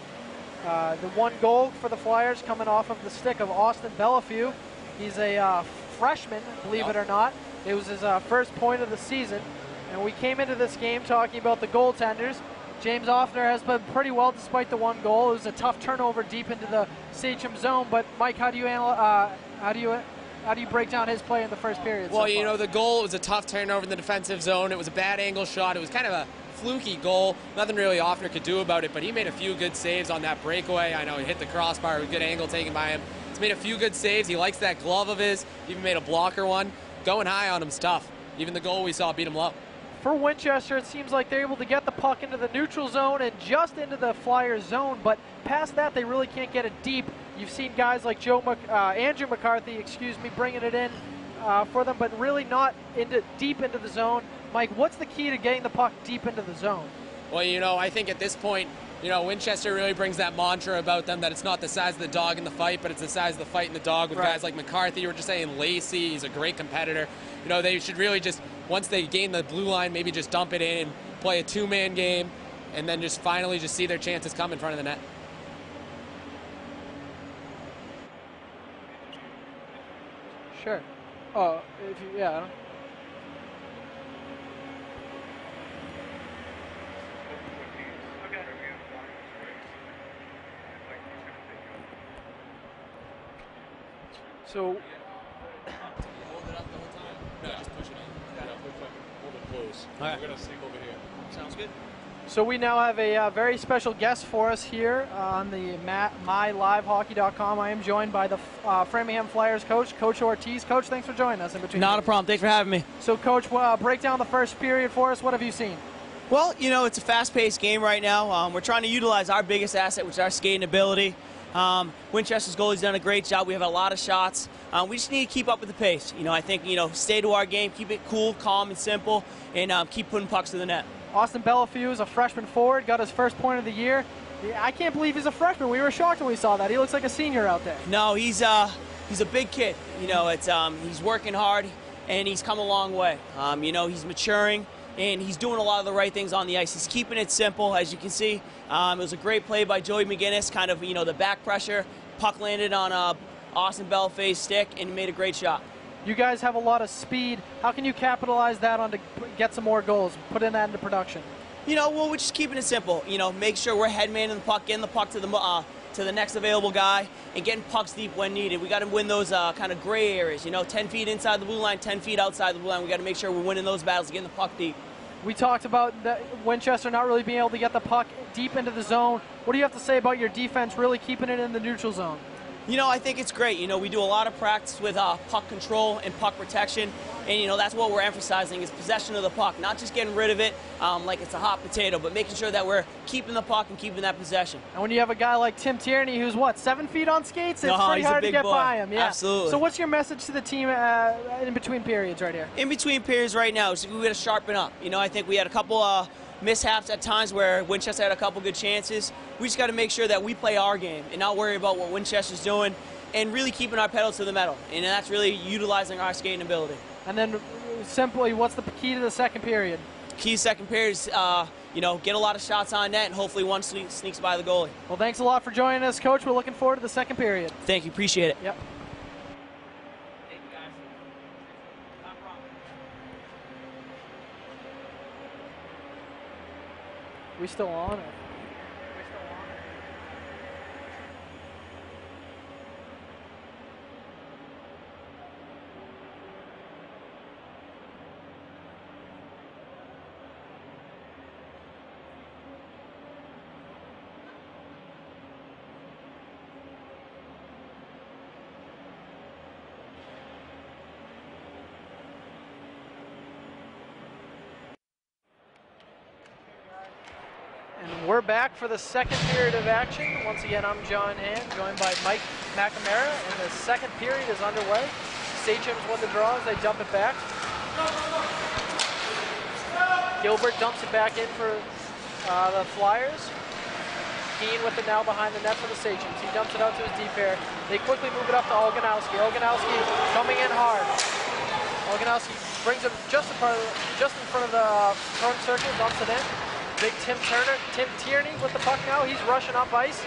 [SPEAKER 2] The one goal for the Flyers coming off of the stick of Austin Bellafou. He's a freshman, believe it or not. It was his first point of the season. And we came into this game talking about the goaltenders. James Offner has been pretty well despite the one goal. It was a tough turnover deep into the Sachem zone. But Mike, how do you break down his play in the first period?
[SPEAKER 3] Well, you know, the goal was a tough turnover in the defensive zone. It was a bad angle shot. It was kind of a fluky goal. Nothing really Offner could do about it, but he made a few good saves on that breakaway. I know he hit the crossbar, a good angle taken by him. He's made a few good saves. He likes that glove of his. Even made a blocker one. Going high on him's tough. Even the goal we saw beat him low.
[SPEAKER 2] For Winchester, it seems like they're able to get the puck into the neutral zone and just into the Flyers zone, but past that, they really can't get it deep. You've seen guys like Andrew McCarthy, bringing it in for them, but really not deep into the zone. Mike, what's the key to getting the puck deep into the zone?
[SPEAKER 3] Well, you know, I think at this point, You know, Winchester really brings that mantra about them that it's not the size of the dog in the fight, but it's the size of the fight in the dog with guys like McCarthy. You were just saying Lacey, he's a great competitor. You know, they should really just, once they gain the blue line, maybe just dump it in, play a two-man game, and then just finally just see their chances come in front of the net.
[SPEAKER 2] Sure. Oh, if you, yeah. So.
[SPEAKER 3] Hold it up the whole time? No, just push it on.
[SPEAKER 1] Yeah, hold it close.
[SPEAKER 3] All right.
[SPEAKER 1] We're going to sneak over here.
[SPEAKER 3] Sounds good.
[SPEAKER 2] So we now have a very special guest for us here on the MyLiveHockey.com. I am joined by the Framingham Flyers coach, Coach Ortiz. Coach, thanks for joining us in between.
[SPEAKER 4] Not a problem. Thanks for having me.
[SPEAKER 2] So, Coach, break down the first period for us. What have you seen?
[SPEAKER 4] Well, you know, it's a fast-paced game right now. We're trying to utilize our biggest asset, which is our skating ability. Winchester's goalie's done a great job. We have a lot of shots. We just need to keep up with the pace. You know, I think, you know, stay to our game, keep it cool, calm, and simple, and keep putting pucks to the net. Austin
[SPEAKER 2] Bellefue is a freshman forward, got his first point of the year. I can't believe he's a freshman. We were shocked when we saw that. He looks like a senior out there.
[SPEAKER 4] No, he's a big kid. You know, it's he's working hard, and he's come a long way. You know, he's maturing, and he's doing a lot of the right things on the ice. He's keeping it simple, as you can see. It was a great play by Joey McGinnis, kind of, you know, the back pressure. Puck landed on Austin Bellefue's stick, and he made a great shot.
[SPEAKER 2] You guys have a lot of speed. How can you capitalize that on to get some more goals, put in that into production?
[SPEAKER 4] You know, well, we're just keeping it simple. You know, make sure we're head man in the puck, getting the puck to the next available guy, and getting pucks deep when needed. We got to win those kind of gray areas. You know, 10 feet inside the blue line, 10 feet outside the blue line. We got to make sure we're winning those battles, getting the puck deep.
[SPEAKER 2] We talked about Winchester not really being able to get the puck deep into the zone. What do you have to say about your defense really keeping it in the neutral zone?
[SPEAKER 4] You know, I think it's great. You know, we do a lot of practice with puck control and puck protection, and, you know, that's what we're emphasizing is possession of the puck, not just getting rid of it like it's a hot potato, but making sure that we're keeping the puck and keeping that possession.
[SPEAKER 2] And when you have a guy like Tim Tierney, who's, what, 7 feet on skates? It's pretty hard to get by him. Yeah.
[SPEAKER 4] Absolutely.
[SPEAKER 2] So what's your message to the team in between periods right here?
[SPEAKER 4] In between periods right now, so we got to sharpen up. You know, I think we had a couple mishaps at times where Winchester had a couple good chances. We just got to make sure that we play our game and not worry about what Winchester's doing and really keeping our pedal to the metal. And that's really utilizing our skating ability.
[SPEAKER 2] And then simply, what's the key to the second period?
[SPEAKER 4] Key to second period is, you know, get a lot of shots on net and hopefully one sneaks by the goalie.
[SPEAKER 2] Well, thanks a lot for joining us, Coach. We're looking forward to the second period.
[SPEAKER 4] Thank you. Appreciate it.
[SPEAKER 2] Yep.
[SPEAKER 4] Thank you, guys. Not a problem.
[SPEAKER 2] We still on it? And we're back for the second period of action. Once again, I'm John Hand, joined by Mike McNamara, and the second period is underway. Sachems won the draw as they dump it back. Gilbert dumps it back in for the Flyers. Keane with it now behind the net for the Sachems. He dumps it out to his deep pair. They quickly move it up to Olganowski. Olganowski coming in hard. Olganowski brings it just in front of the front circle, dumps it in. Big Tim Tierney with the puck now. He's rushing up ice.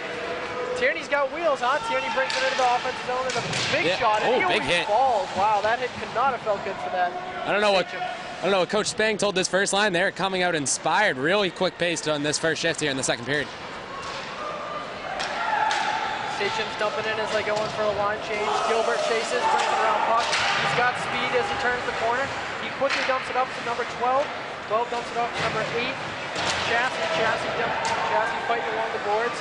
[SPEAKER 2] Tierney's got wheels, huh? Tierney brings it into the offensive zone and a big shot. And
[SPEAKER 3] big hit.
[SPEAKER 2] Falls. Wow, that hit could not have felt good for that.
[SPEAKER 3] I don't know what Coach Spang told this first line. They're coming out inspired, really quick paced on this first shift here in the second period.
[SPEAKER 2] Sachems dumping in as they go in for a line change. Gilbert chases, brings it around puck. He's got speed as he turns the corner. He quickly dumps it up to number 12. 12 dumps it up to number 8. Chassis fighting along the boards.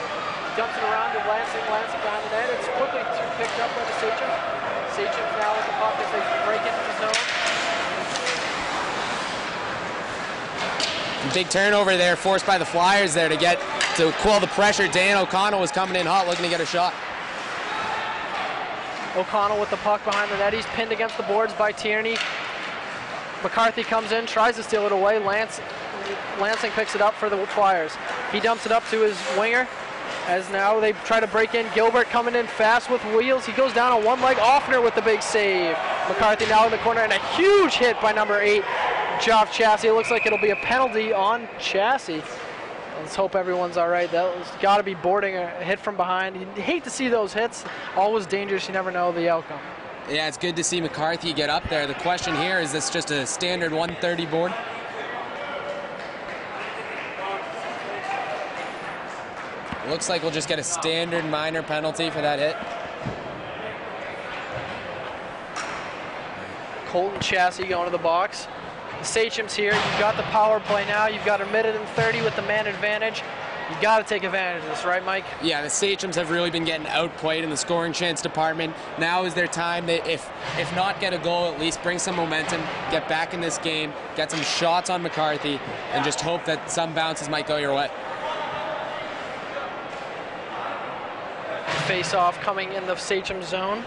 [SPEAKER 2] Dumps it around to Lansing behind the net. It's quickly picked up by the Sachems. Sachems now with the puck as they break into the zone.
[SPEAKER 3] Big turnover there forced by the Flyers there to quell the pressure. Dan O'Connell was coming in hot looking to get a shot.
[SPEAKER 2] O'Connell with the puck behind the net. He's pinned against the boards by Tierney. McCarthy comes in, tries to steal it away. Lance Lansing picks it up for the Flyers. He dumps it up to his winger, as now they try to break in. Gilbert coming in fast with wheels. He goes down on one leg. Offner with the big save. McCarthy now in the corner, and a huge hit by number 8, Geoff Chassis. It looks like it'll be a penalty on Chassis. Let's hope everyone's all right. That was got to be boarding a hit from behind. You hate to see those hits. Always dangerous. You never know the outcome.
[SPEAKER 3] Yeah, it's good to see McCarthy get up there. The question here, is this just a standard 130 board? Looks like we'll just get a standard minor penalty for that hit.
[SPEAKER 2] Colton Chassis going to the box. The Sachem's here. You've got the power play now. You've got a minute and 30 with the man advantage. You've got to take advantage of this, right, Mike?
[SPEAKER 3] Yeah, the Sachems have really been getting outplayed in the scoring chance department. Now is their time. They, if not get a goal, at least bring some momentum, get back in this game, get some shots on McCarthy, and just hope that some bounces might go your way.
[SPEAKER 2] Face-off coming in the Sachem zone.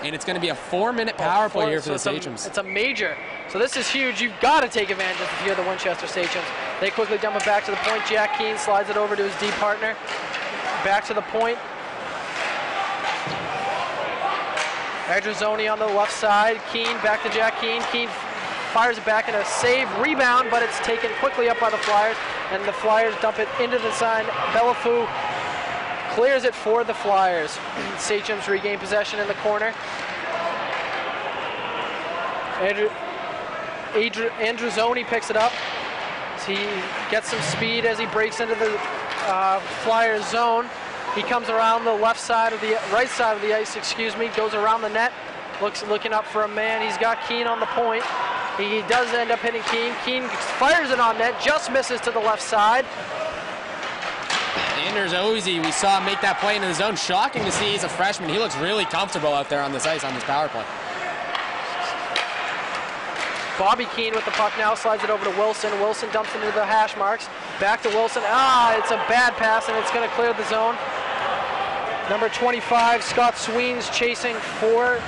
[SPEAKER 3] And it's going to be a 4-minute power play here for the Sachems.
[SPEAKER 2] It's a major. So this is huge. You've got to take advantage if you're the Winchester Sachems. They quickly dump it back to the point. Jack Keane slides it over to his D partner. Back to the point. Adrizzoni on the left side. Keane back to Jack Keane. Keane fires it back in a save rebound, but it's taken quickly up by the Flyers, and the Flyers dump it into the side. Bellafou clears it for the Flyers. Sachems regain possession in the corner. Andruzzoni picks it up. He gets some speed as he breaks into the Flyers zone. He comes around the right side of the ice, goes around the net, looking up for a man. He's got Keane on the point. He does end up hitting Keane. Keane fires it on net, just misses to the left side.
[SPEAKER 3] Anders Ozzy, we saw him make that play into the zone. Shocking to see he's a freshman. He looks really comfortable out there on this ice on this power play.
[SPEAKER 2] Bobby Keane with the puck now, slides it over to Wilson. Wilson dumps into the hash marks. Back to Wilson. It's a bad pass, and it's going to clear the zone. Number 25, Scott Sweens chasing for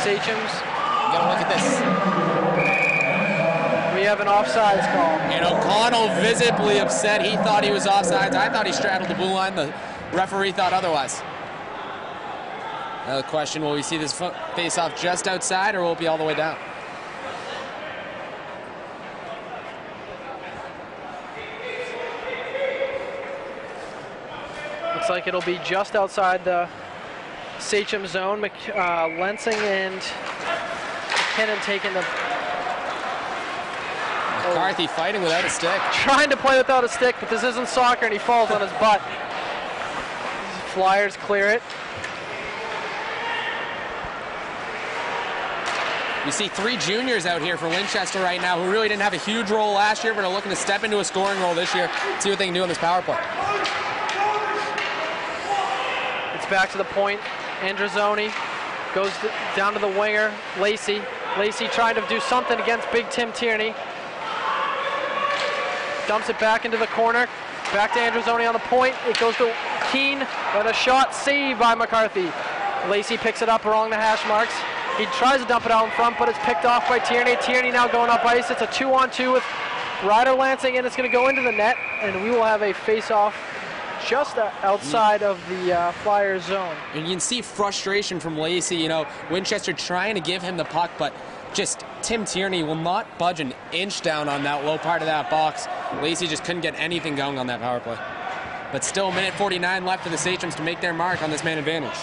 [SPEAKER 2] Sachems.
[SPEAKER 3] You gotta look at this.
[SPEAKER 2] We have an offsides call.
[SPEAKER 3] And O'Connell visibly upset. He thought he was offsides. I thought he straddled the blue line. The referee thought otherwise. Now the question, will we see this face-off just outside, or will it be all the way down?
[SPEAKER 2] Looks like it'll be just outside the Sachem zone. Lensing and McKinnon taking the...
[SPEAKER 3] McCarthy fighting without a stick.
[SPEAKER 2] Trying to play without a stick, but this isn't soccer, and he falls on his butt. Flyers clear it.
[SPEAKER 3] We see 3 juniors out here for Winchester right now who really didn't have a huge role last year, but are looking to step into a scoring role this year, see what they can do on this power play.
[SPEAKER 2] It's back to the point. Andruzzoni goes down to the winger. Lacey trying to do something against big Tim Tierney. Dumps it back into the corner. Back to Andruzzoni on the point. It goes to Keane, and a shot saved by McCarthy. Lacey picks it up along the hash marks. He tries to dump it out in front, but it's picked off by Tierney. Tierney now going up ice. It's a 2-on-2 with Ryder Lansing, and it's going to go into the net, and we will have a face-off just outside of the Flyers zone.
[SPEAKER 3] And you can see frustration from Lacey. You know, Winchester trying to give him the puck, but just Tim Tierney will not budge an inch down on that low part of that box. Lacey just couldn't get anything going on that power play. But still, 1:49 left for the Sachems to make their mark on this man advantage.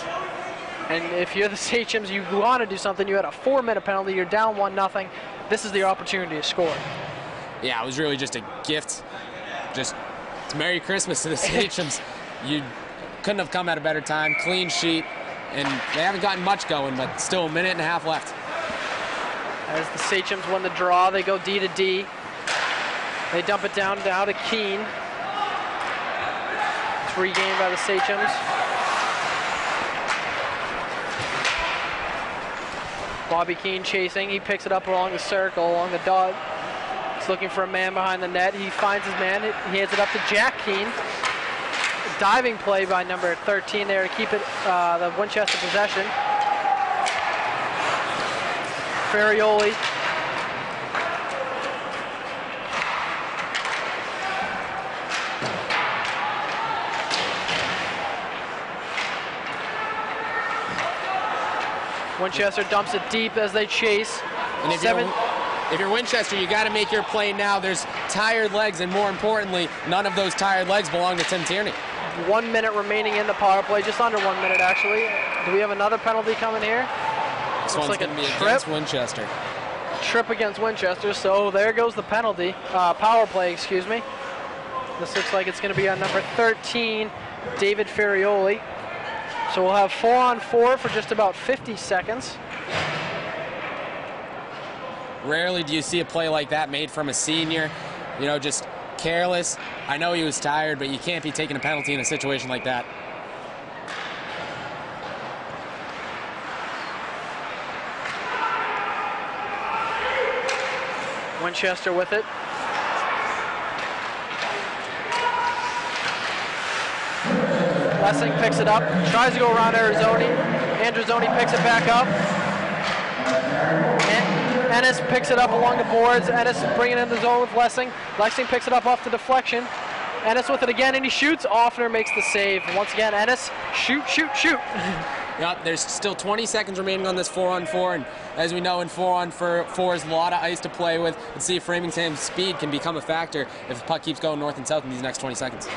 [SPEAKER 2] And if you're the Sachems, you want to do something. You had a 4-minute penalty. You're down 1-0. This is the opportunity to score.
[SPEAKER 3] Yeah, it was really just a gift. Just, it's Merry Christmas to the Sachems. You couldn't have come at a better time. Clean sheet. And they haven't gotten much going, but still 1.5 minutes left.
[SPEAKER 2] As the Sachems win the draw, they go D to D. They dump it down now to Keane. It's regained by the Sachems. Bobby Keane chasing. He picks it up along the circle, along the dot. He's looking for a man behind the net. He finds his man. He hands it up to Jack Keane. Diving play by number 13 there to keep it the Winchester possession. Ferrioli Winchester dumps it deep as they chase.
[SPEAKER 3] And if you're Winchester, you got to make your play now. There's tired legs, and more importantly, none of those tired legs belong to Tim Tierney.
[SPEAKER 2] 1 minute remaining in the power play, just under 1 minute actually. Do we have another penalty coming here?
[SPEAKER 3] This
[SPEAKER 2] Looks
[SPEAKER 3] one's
[SPEAKER 2] like
[SPEAKER 3] going to be
[SPEAKER 2] trip.
[SPEAKER 3] against Winchester.
[SPEAKER 2] Trip against Winchester, so there goes the penalty. Power play, excuse me. This looks like it's going to be on number 13, David Ferrioli. So we'll have 4-on-4 for just about 50 seconds.
[SPEAKER 3] Rarely do you see a play like that made from a senior, you know, just careless. I know he was tired, but you can't be taking a penalty in a situation like that.
[SPEAKER 2] Winchester with it. Lessing picks it up, tries to go around Arizoni. Andrezzoni picks it back up. Ennis picks it up along the boards. Ennis bringing it in the zone with Lessing. Lessing picks it up off the deflection. Ennis with it again, and he shoots. Offner makes the save. Once again, Ennis, shoot, shoot, shoot.
[SPEAKER 3] Yep, there's still 20 seconds remaining on this 4-on-4, and as we know, in 4-on-4 is a lot of ice to play with. Let's see if Framingham's speed can become a factor if the puck keeps going north and south in these next 20 seconds.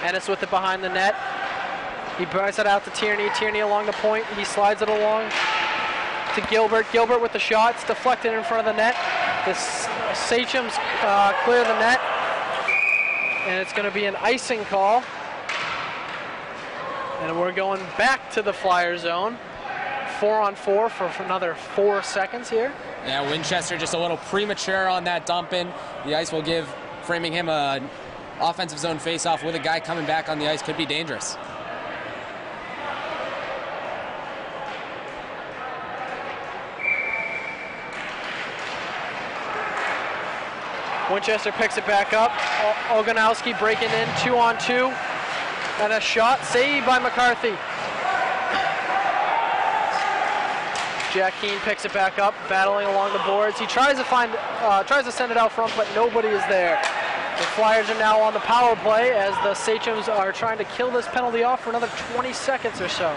[SPEAKER 2] Ennis with it behind the net. He brings it out to Tierney. Tierney along the point. He slides it along to Gilbert. Gilbert with the shot. It's deflected in front of the net. The Sachems clear the net. And it's going to be an icing call. And we're going back to the Flyer zone. 4-on-4 for another 4 seconds here.
[SPEAKER 3] Yeah, Winchester just a little premature on that dump in. The ice will give Framingham an offensive zone face-off with a guy coming back on the ice. Could be dangerous.
[SPEAKER 2] Winchester picks it back up. Oganowski breaking in, 2-on-2. And a shot saved by McCarthy. Jack Keane picks it back up, battling along the boards. He tries to send it out front, but nobody is there. The Flyers are now on the power play as the Sachems are trying to kill this penalty off for another 20 seconds or so.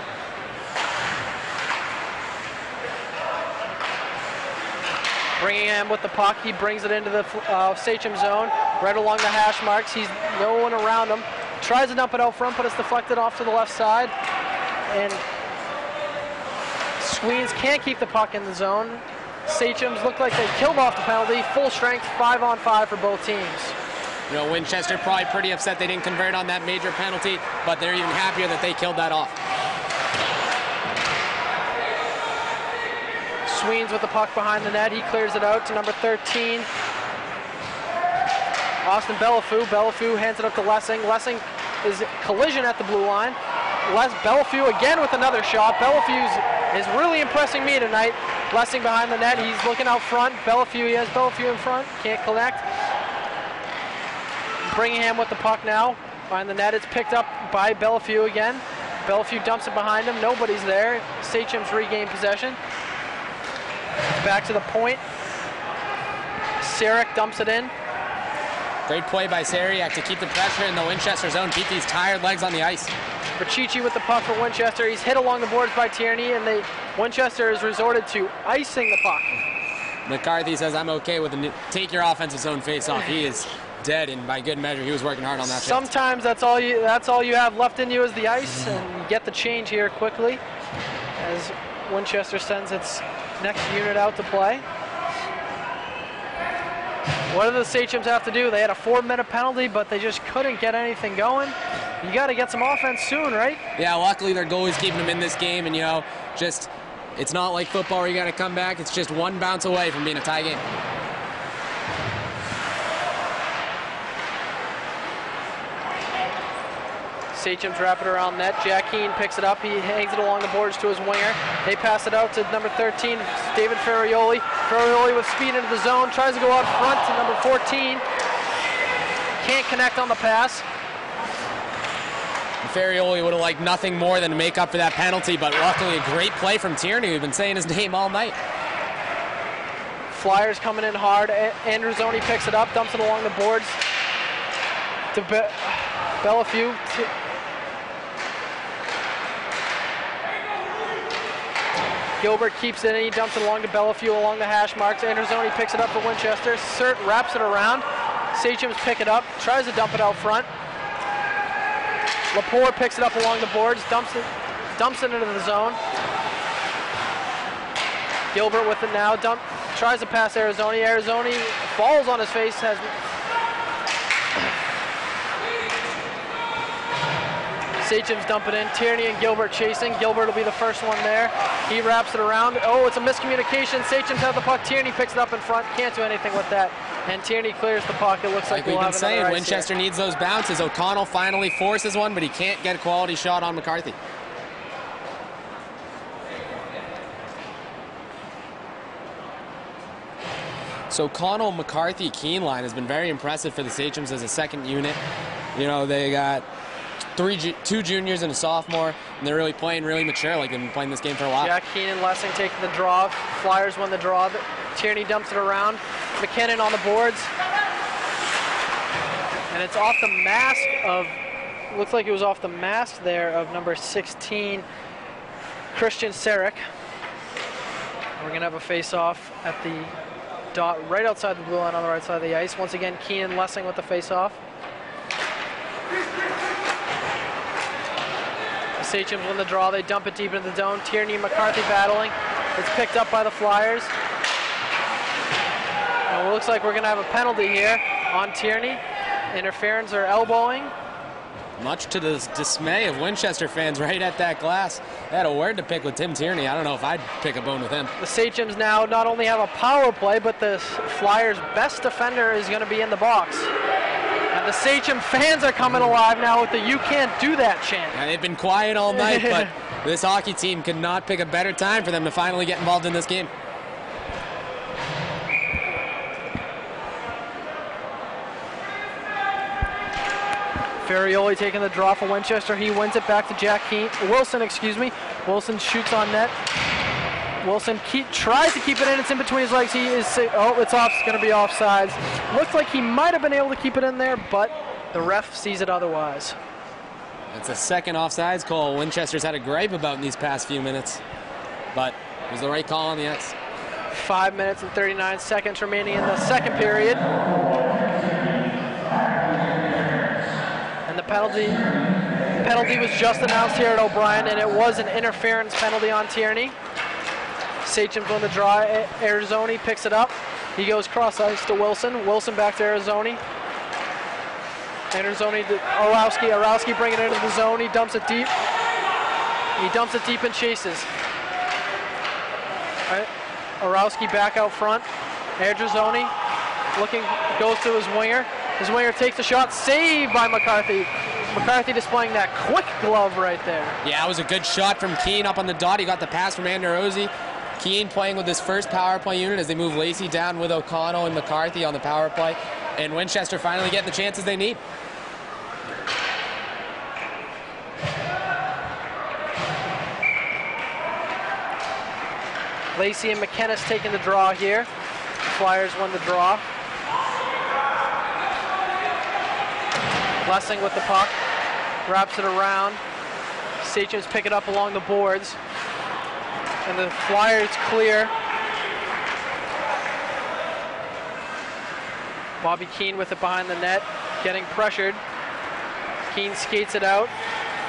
[SPEAKER 2] Framingham with the puck, he brings it into the Sachem zone, right along the hash marks. He's no one around him. Tries to dump it out front, but it's deflected off to the left side. And Sweens can't keep the puck in the zone. Sachems look like they killed off the penalty. Full strength, 5-on-5 for both teams.
[SPEAKER 3] You know, Winchester probably pretty upset they didn't convert on that major penalty, but they're even happier that they killed that off.
[SPEAKER 2] Sweens with the puck behind the net. He clears it out to number 13. Austin Bellefeu. Bellefeu hands it up to Lessing. Lessing is collision at the blue line. Bellefeu again with another shot. Bellefeu is really impressing me tonight. Lessing behind the net. He's looking out front. He has Bellefeu in front. Can't connect. Framingham with the puck now. Behind the net. It's picked up by Bellefeu again. Bellefeu dumps it behind him. Nobody's there. Sachems regain possession. Back to the point. Sarek dumps it in.
[SPEAKER 3] Great play by Sariak to keep the pressure in the Winchester zone, keep these tired legs on the ice.
[SPEAKER 2] Rachichi with the puck for Winchester. He's hit along the boards by Tierney, and Winchester has resorted to icing the puck.
[SPEAKER 3] McCarthy says, I'm okay with it. Take your offensive zone face-off. He is dead, and by good measure, he was working hard on that.
[SPEAKER 2] Sometimes that's all you have left in you is the ice, and you get the change here quickly as Winchester sends its next unit out to play. What do the Sachems have to do? They had a 4-minute penalty, but they just couldn't get anything going. You got to get some offense soon, right?
[SPEAKER 3] Yeah, luckily their goalie's keeping them in this game, and just it's not like football where you got to come back. It's just one bounce away from being a tie game.
[SPEAKER 2] Sachems wrap it around net. Jack Keane picks it up. He hangs it along the boards to his winger. They pass it out to number 13, David Ferrioli. Ferrioli with speed into the zone. Tries to go out front to number 14. Can't connect on the pass.
[SPEAKER 3] Ferrioli would have liked nothing more than to make up for that penalty, but luckily a great play from Tierney. We've been saying his name all night.
[SPEAKER 2] Flyers coming in hard. Andrezzoni picks it up, dumps it along the boards to Bellefue. Gilbert keeps it and he dumps it along to Bellefue along the hash marks. Andersoni picks it up for Winchester. Sert wraps it around. Sachem's pick it up, tries to dump it out front. Lepore picks it up along the boards, dumps it into the zone. Gilbert with it now, tries to pass Arizoni. Arizoni falls on his face, Sachem's dumping in. Tierney and Gilbert chasing. Gilbert will be the first one there. He wraps it around. Oh, it's a miscommunication. Sachem's had the puck. Tierney picks it up in front. Can't do anything with that. And Tierney clears the puck. It looks like we'll have another ice here.
[SPEAKER 3] Winchester needs those bounces. O'Connell finally forces one, but he can't get a quality shot on McCarthy. So O'Connell, McCarthy, Keene line has been very impressive for the Sachems as a second unit. You know, they got two juniors and a sophomore, and they're really playing really mature, like they've been playing this game for a while.
[SPEAKER 2] Jack Keene and Lessing taking the draw. Flyers won the draw. Tierney dumps it around. McKinnon on the boards. And it's off the mask of, looks like it was off the mask there of number 16, Christian Sarek. We're going to have a face-off at the dot right outside the blue line on the right side of the ice. Once again, Keene and Lessing with the face-off. The Sachems win the draw. They dump it deep into the zone. Tierney and McCarthy battling. It's picked up by the Flyers. And it looks like we're going to have a penalty here on Tierney. Interference or elbowing.
[SPEAKER 3] Much to the dismay of Winchester fans right at that glass. They had a word to pick with Tim Tierney. I don't know if I'd pick a bone with him.
[SPEAKER 2] The Sachems now not only have a power play, but the Flyers' best defender is going to be in the box. And the Sachem fans are coming alive now with the "you can't do that" chant.
[SPEAKER 3] Yeah, they've been quiet all night, but this hockey team could not pick a better time for them to finally get involved in this game.
[SPEAKER 2] Ferrioli taking the draw for Winchester. He wins it back to Jack Wilson, Wilson shoots on net. Wilson tries to keep it in. It's in between his legs. It's off. It's going to be offsides. Looks like he might have been able to keep it in there, but the ref sees it otherwise.
[SPEAKER 3] It's a second offsides call Winchester's had a gripe about in these past few minutes, but it was the right call on the ice.
[SPEAKER 2] 5 minutes and 39 seconds remaining in the second period. And the penalty was just announced here at O'Brien, and it was an interference penalty on Tierney. Sachem's on the draw. Arizoni picks it up. He goes cross ice to Wilson. Wilson back to Arizoni. Arizoni to Orowski. Orowski bringing it into the zone. He dumps it deep. He dumps it deep and chases. All right. Orowski back out front. Arizoni goes to his winger. His winger takes the shot, saved by McCarthy. McCarthy displaying that quick glove right there.
[SPEAKER 3] Yeah, it was a good shot from Keene up on the dot. He got the pass from Anderosi. Keene playing with his first power play unit as they move Lacey down with O'Connell and McCarthy on the power play. And Winchester finally getting the chances they need.
[SPEAKER 2] Lacey and McKennis taking the draw here. Flyers won the draw. Lessing with the puck, wraps it around. Sachems pick it up along the boards. And the Flyers clear. Bobby Keene with it behind the net, getting pressured. Keene skates it out.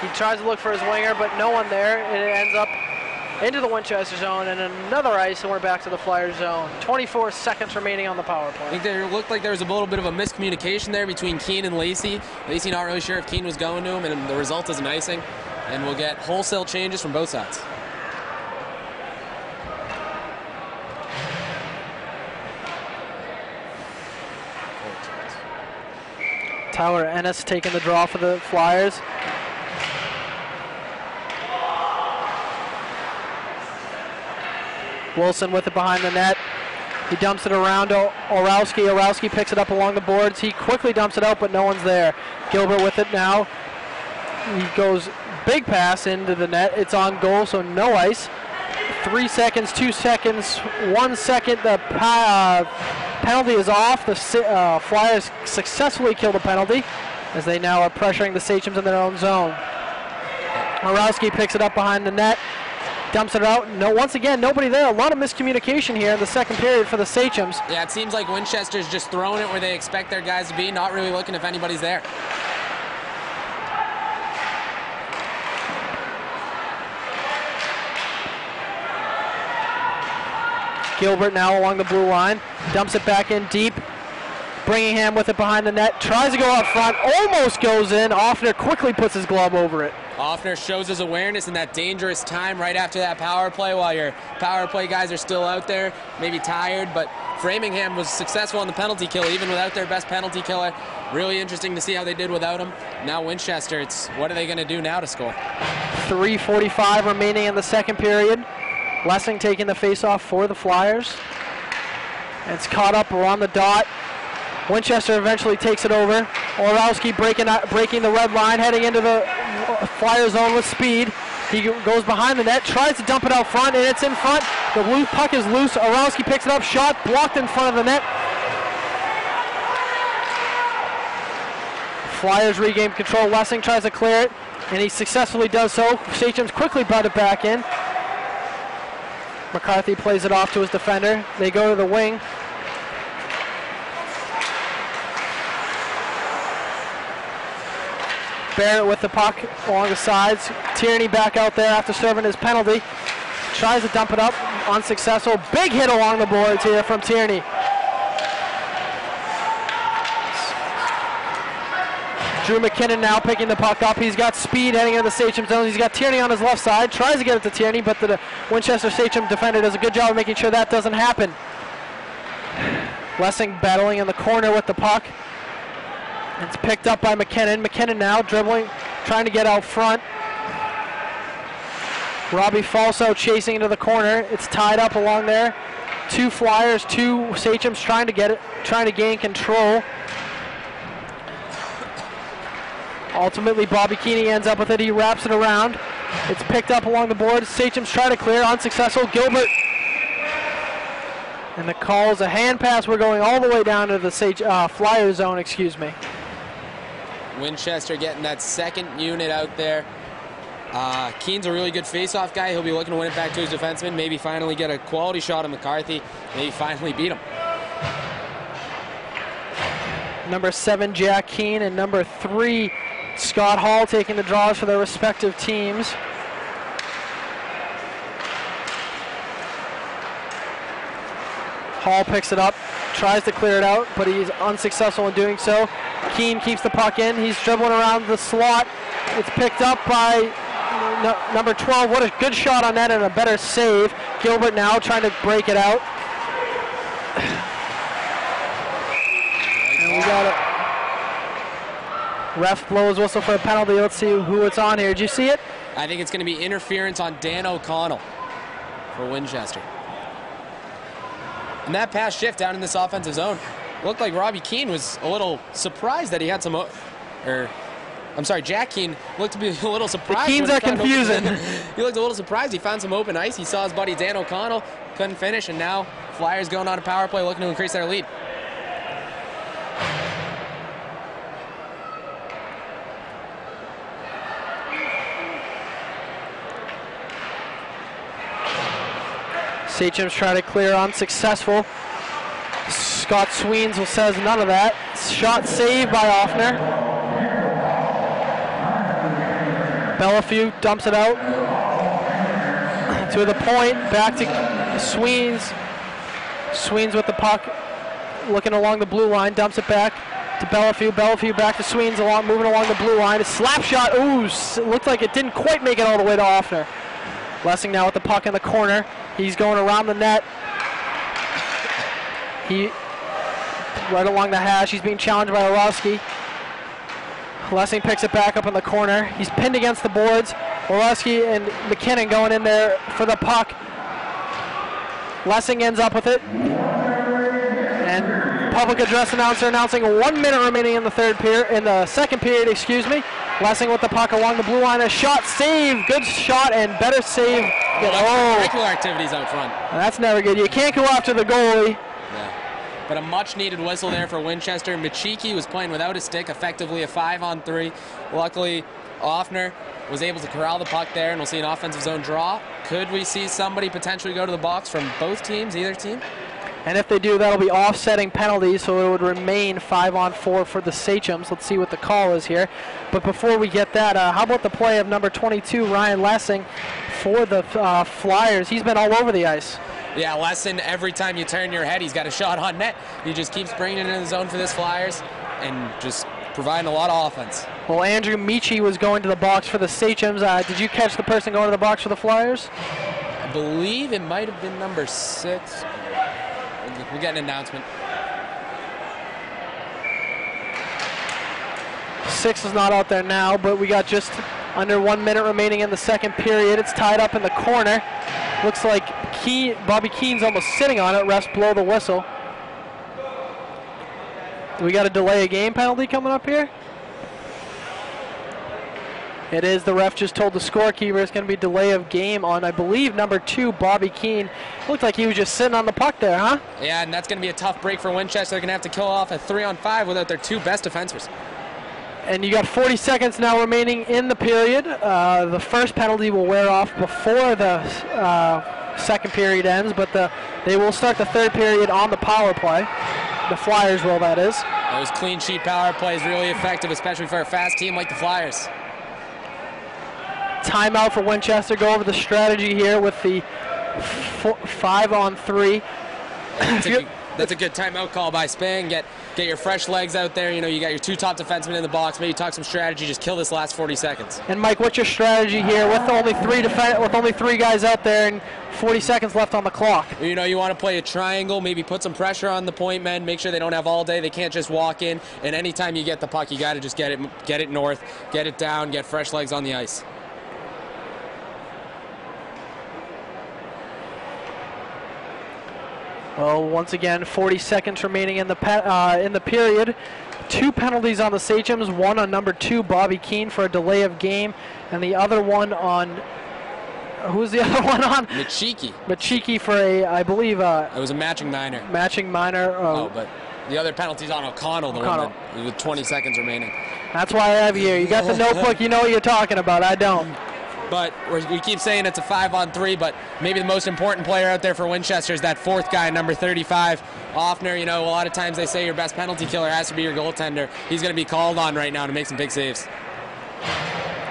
[SPEAKER 2] He tries to look for his winger, but no one there. It ends up into the Winchester zone and another ice, and we're back to the Flyers zone. 24 seconds remaining on the power play.
[SPEAKER 3] I think there looked like there was a little bit of a miscommunication there between Keene and Lacey. Lacey not really sure if Keene was going to him, and the result is an icing. And we'll get wholesale changes from both sides.
[SPEAKER 2] Tyler Ennis taking the draw for the Flyers. Wilson with it behind the net. He dumps it around to Orowski. Orowski picks it up along the boards. He quickly dumps it out, but no one's there. Gilbert with it now. He goes big pass into the net. It's on goal, so no ice. 3 seconds, 2 seconds, 1 second. The penalty is off. The Flyers successfully kill the penalty. as they now are pressuring the Sachems in their own zone. Orowski picks it up behind the net, dumps it out. No, once again, nobody there. A lot of miscommunication here in the second period for the Sachems.
[SPEAKER 3] Yeah, it seems like Winchester's just throwing it where they expect their guys to be, not really looking if anybody's there.
[SPEAKER 2] Gilbert now along the blue line, dumps it back in deep. Framingham with it behind the net, tries to go out front, almost goes in. Offner quickly puts his glove over it.
[SPEAKER 3] Offner shows his awareness in that dangerous time right after that power play while your power play guys are still out there, maybe tired, but Framingham was successful on the penalty kill even without their best penalty killer. Really interesting to see how they did without him. Now Winchester, it's what are they going to do now to score?
[SPEAKER 2] 3:45 remaining in the second period. Lessing taking the face-off for the Flyers. It's caught up around the dot. Winchester eventually takes it over. Orowski breaking the red line, heading into the Flyer zone with speed. He goes behind the net, tries to dump it out front, and it's in front. The puck is loose. Orowski picks it up, shot blocked in front of the net. Flyers regain control. Lessing tries to clear it, and he successfully does so. Sachems quickly brought it back in. McCarthy plays it off to his defender. They go to the wing. Barrett with the puck along the sides. Tierney back out there after serving his penalty. Tries to dump it up. Unsuccessful. Big hit along the boards here from Tierney. Drew McKinnon now picking the puck up. He's got speed heading into the Sachem zone. He's got Tierney on his left side. Tries to get it to Tierney, but the Winchester Sachem defender does a good job of making sure that doesn't happen. Lessing battling in the corner with the puck. It's picked up by McKinnon. McKinnon now dribbling, trying to get out front. Robbie Falso chasing into the corner. It's tied up along there. Two Flyers, two Sachems trying to get it, trying to gain control. Ultimately, Bobby Keeney ends up with it. He wraps it around. It's picked up along the board. Sachems try to clear, unsuccessful. Gilbert. And the call is a hand pass. We're going all the way down to the Flyer zone, excuse me.
[SPEAKER 3] Winchester getting that second unit out there. Keene's a really good face-off guy. He'll be looking to win it back to his defenseman. Maybe finally get a quality shot on McCarthy. Maybe finally beat him.
[SPEAKER 2] Number 7, Jack Keene, and number 3, Scott Hall taking the draws for their respective teams. Hall picks it up, tries to clear it out, but he's unsuccessful in doing so. Keene keeps the puck in. He's dribbling around the slot. It's picked up by number 12. What a good shot on that and a better save. Gilbert now trying to break it out. And we got it. Ref blows whistle for a penalty. Let's see who it's on here. Did you see it?
[SPEAKER 3] I think it's going to be interference on Dan O'Connell for Winchester. And that pass shift down in this offensive zone. Looked like Robbie Keene was a little surprised that he had some, Jack Keene looked to be a little surprised.
[SPEAKER 2] The Keenes are confusing.
[SPEAKER 3] He looked a little surprised. He found some open ice. He saw his buddy Dan O'Connell, couldn't finish, and now Flyers going on a power play looking to increase their lead.
[SPEAKER 2] Sachems try to clear, unsuccessful. Scott Sweens says none of that. Shot saved by Offner. Bellefue dumps it out to the point, back to Sweens. Sweens with the puck, looking along the blue line, dumps it back to Bellefue. Bellefue back to Sweens, moving along the blue line. A slap shot, ooh, it looked like it didn't quite make it all the way to Offner. Lessing now with the puck in the corner. He's going around the net. Right along the hash. He's being challenged by Orowski. Lessing picks it back up in the corner. He's pinned against the boards. Orowski and McKinnon going in there for the puck. Lessing ends up with it. And public address announcer announcing 1 minute remaining in the second period, excuse me. Lessing with the puck along the blue line. A shot saved. Good shot and better save.
[SPEAKER 3] Regular activities out front.
[SPEAKER 2] That's never good. You can't go after the goalie.
[SPEAKER 3] Yeah. but a much-needed whistle there for Winchester. Michiki was playing without a stick, effectively a 5-on-3. Luckily, Offner was able to corral the puck there, and we'll see an offensive zone draw. Could we see somebody potentially go to the box from both teams, either team?
[SPEAKER 2] And if they do, that'll be offsetting penalties, so it would remain 5-on-4 for the Sachems. Let's see what the call is here. But before we get that, how about the play of number 22, Ryan Lessing, for the Flyers? He's been all over the ice.
[SPEAKER 3] Yeah, Lesson, every time you turn your head, he's got a shot on net. He just keeps bringing it in the zone for this Flyers and just providing a lot of offense.
[SPEAKER 2] Well, Andrew Michi was going to the box for the Sachems. Did you catch the person going to the box for the Flyers?
[SPEAKER 3] I believe it might have been number 6. We'll get an announcement.
[SPEAKER 2] 6 is not out there now, but we got just under 1 minute remaining in the second period. It's tied up in the corner. Looks like Bobby Keene's almost sitting on it. Refs blow the whistle. Do we got a delay of game penalty coming up here? It is. The ref just told the scorekeeper it's going to be delay of game on, I believe, number 2, Bobby Keene. Looked like he was just sitting on the puck there, huh?
[SPEAKER 3] Yeah, and that's going to be a tough break for Winchester. They're going to have to kill off a 3-on-5 without their 2 best defenders.
[SPEAKER 2] And you got 40 seconds now remaining in the period. The first penalty will wear off before the second period ends, but they will start the third period on the power play. The Flyers will, that is.
[SPEAKER 3] Those clean sheet power plays really effective, especially for a fast team like the Flyers.
[SPEAKER 2] Timeout for Winchester. Go over the strategy here with the 5-on-3.
[SPEAKER 3] That's a good timeout call by Spang. Get your fresh legs out there. You know, you got your 2 top defensemen in the box. Maybe talk some strategy. Just kill this last 40 seconds.
[SPEAKER 2] And Mike, what's your strategy here with only 3 guys out there and 40 seconds left on the clock?
[SPEAKER 3] You know, you want to play a triangle. Maybe put some pressure on the point men. Make sure they don't have all day. They can't just walk in. And anytime you get the puck, you got to just get it north, get it down, get fresh legs on the ice.
[SPEAKER 2] Well, once again, 40 seconds remaining in the period. 2 penalties on the Sachems, 1 on number 2, Bobby Keene, for a delay of game, and the other one on, who's the other one on? Michiki for a, I believe,
[SPEAKER 3] it was a matching minor.
[SPEAKER 2] But
[SPEAKER 3] the other penalty's on O'Connell, with 20 seconds remaining.
[SPEAKER 2] That's why I have you here. You got the notebook, you know what you're talking about. I don't.
[SPEAKER 3] But we keep saying it's a 5-on-3, but maybe the most important player out there for Winchester is that 4th guy, number 35, Offner. You know, a lot of times they say your best penalty killer has to be your goaltender. He's going to be called on right now to make some big saves.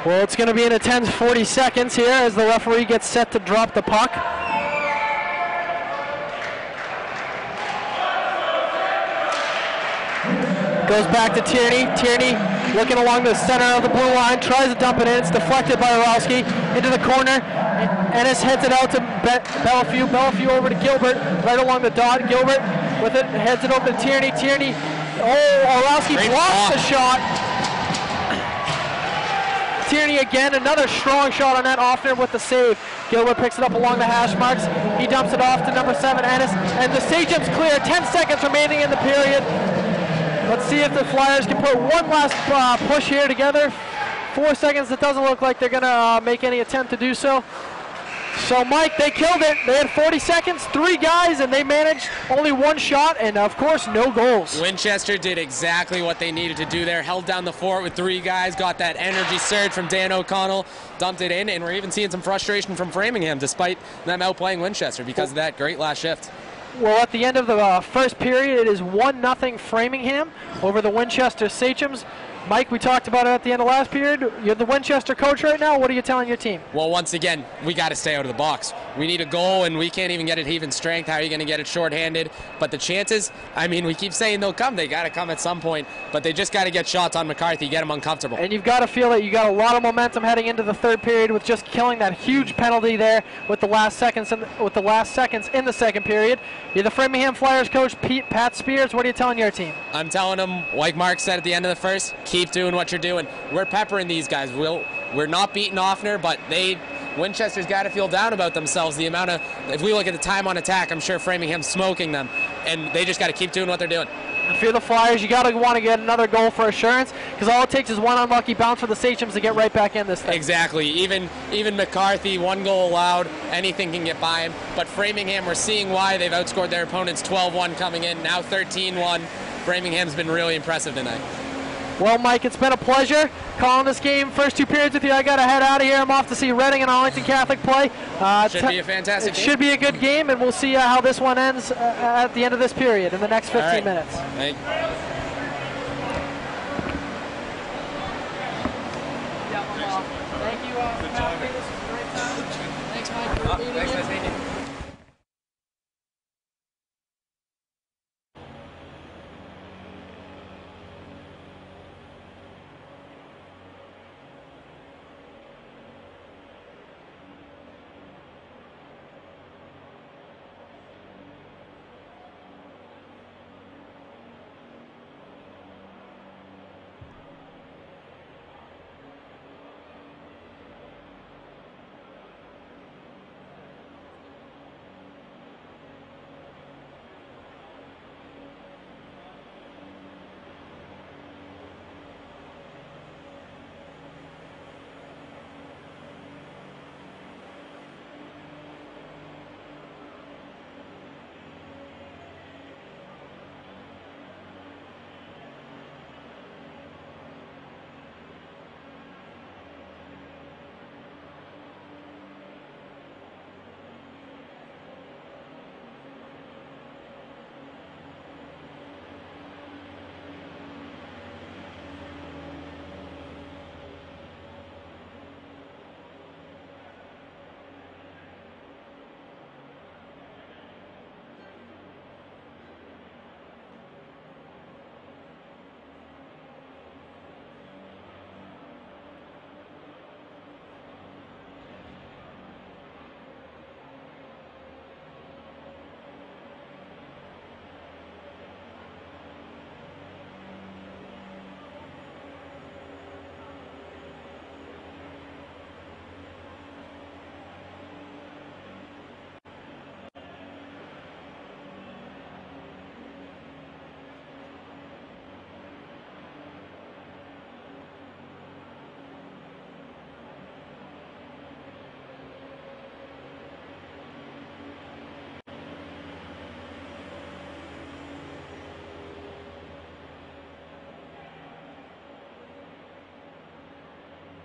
[SPEAKER 2] Well, it's going to be an intense 40 seconds here as the referee gets set to drop the puck. Goes back to Tierney. Tierney looking along the center of the blue line, tries to dump it in. It's deflected by Orowski into the corner. Ennis heads it out to Bellefue. Bellefue over to Gilbert, right along the dot. Gilbert with it, heads it over to Tierney. Tierney, Orowski blocks the shot. Tierney again, another strong shot on that, Offner with the save. Gilbert picks it up along the hash marks. He dumps it off to number 7, Ennis. And the Sachems clear, 10 seconds remaining in the period. Let's see if the Flyers can put one last push here together. 4 seconds, it doesn't look like they're going to make any attempt to do so. So, Mike, they killed it. They had 40 seconds, 3 guys, and they managed only 1 shot, and, of course, no goals.
[SPEAKER 3] Winchester did exactly what they needed to do there. Held down the fort with 3 guys, got that energy surge from Dan O'Connell, dumped it in, and we're even seeing some frustration from Framingham, despite them outplaying Winchester because of that great last shift.
[SPEAKER 2] Well, at the end of the first period, it is 1-0 Framingham over the Winchester Sachems. Mike, we talked about it at the end of last period. You're the Winchester coach right now. What are you telling your team?
[SPEAKER 3] Well, once again, we got to stay out of the box. We need a goal, and we can't even get it even strength. How are you going to get it shorthanded? But the chances, I mean, we keep saying they'll come. They got to come at some point, but they just got to get shots on McCarthy, get him uncomfortable.
[SPEAKER 2] And you've got to feel that you got a lot of momentum heading into the third period with just killing that huge penalty there with the last seconds in the second period. You're the Framingham Flyers coach, Pat Spears. What are you telling your team?
[SPEAKER 3] I'm telling them, like Mark said at the end of the first, keep doing what you're doing. We're peppering these guys. We're not beating Offner, but Winchester's got to feel down about themselves. The amount of, if we look at the time on attack, I'm sure Framingham's smoking them, and they just got to keep doing what they're doing.
[SPEAKER 2] If you're the Flyers, you gotta want to get another goal for assurance, because all it takes is one unlucky bounce for the Sachems to get right back in this thing.
[SPEAKER 3] Exactly. Even McCarthy, 1 goal allowed, anything can get by him. But Framingham, we're seeing why they've outscored their opponents 12-1 coming in, now 13-1. Framingham's been really impressive tonight.
[SPEAKER 2] Well, Mike, it's been a pleasure calling this game. First 2 periods with you. I got to head out of here. I'm off to see Reading and Arlington Catholic play.
[SPEAKER 3] Should be a fantastic game.
[SPEAKER 2] Should be a good game, and we'll see how this one ends at the end of this period in the next 15 minutes.
[SPEAKER 3] Thank you.
[SPEAKER 2] Thank you. Good job. This was a great time. Thanks, Mike, for being here.
[SPEAKER 3] Thanks, nice.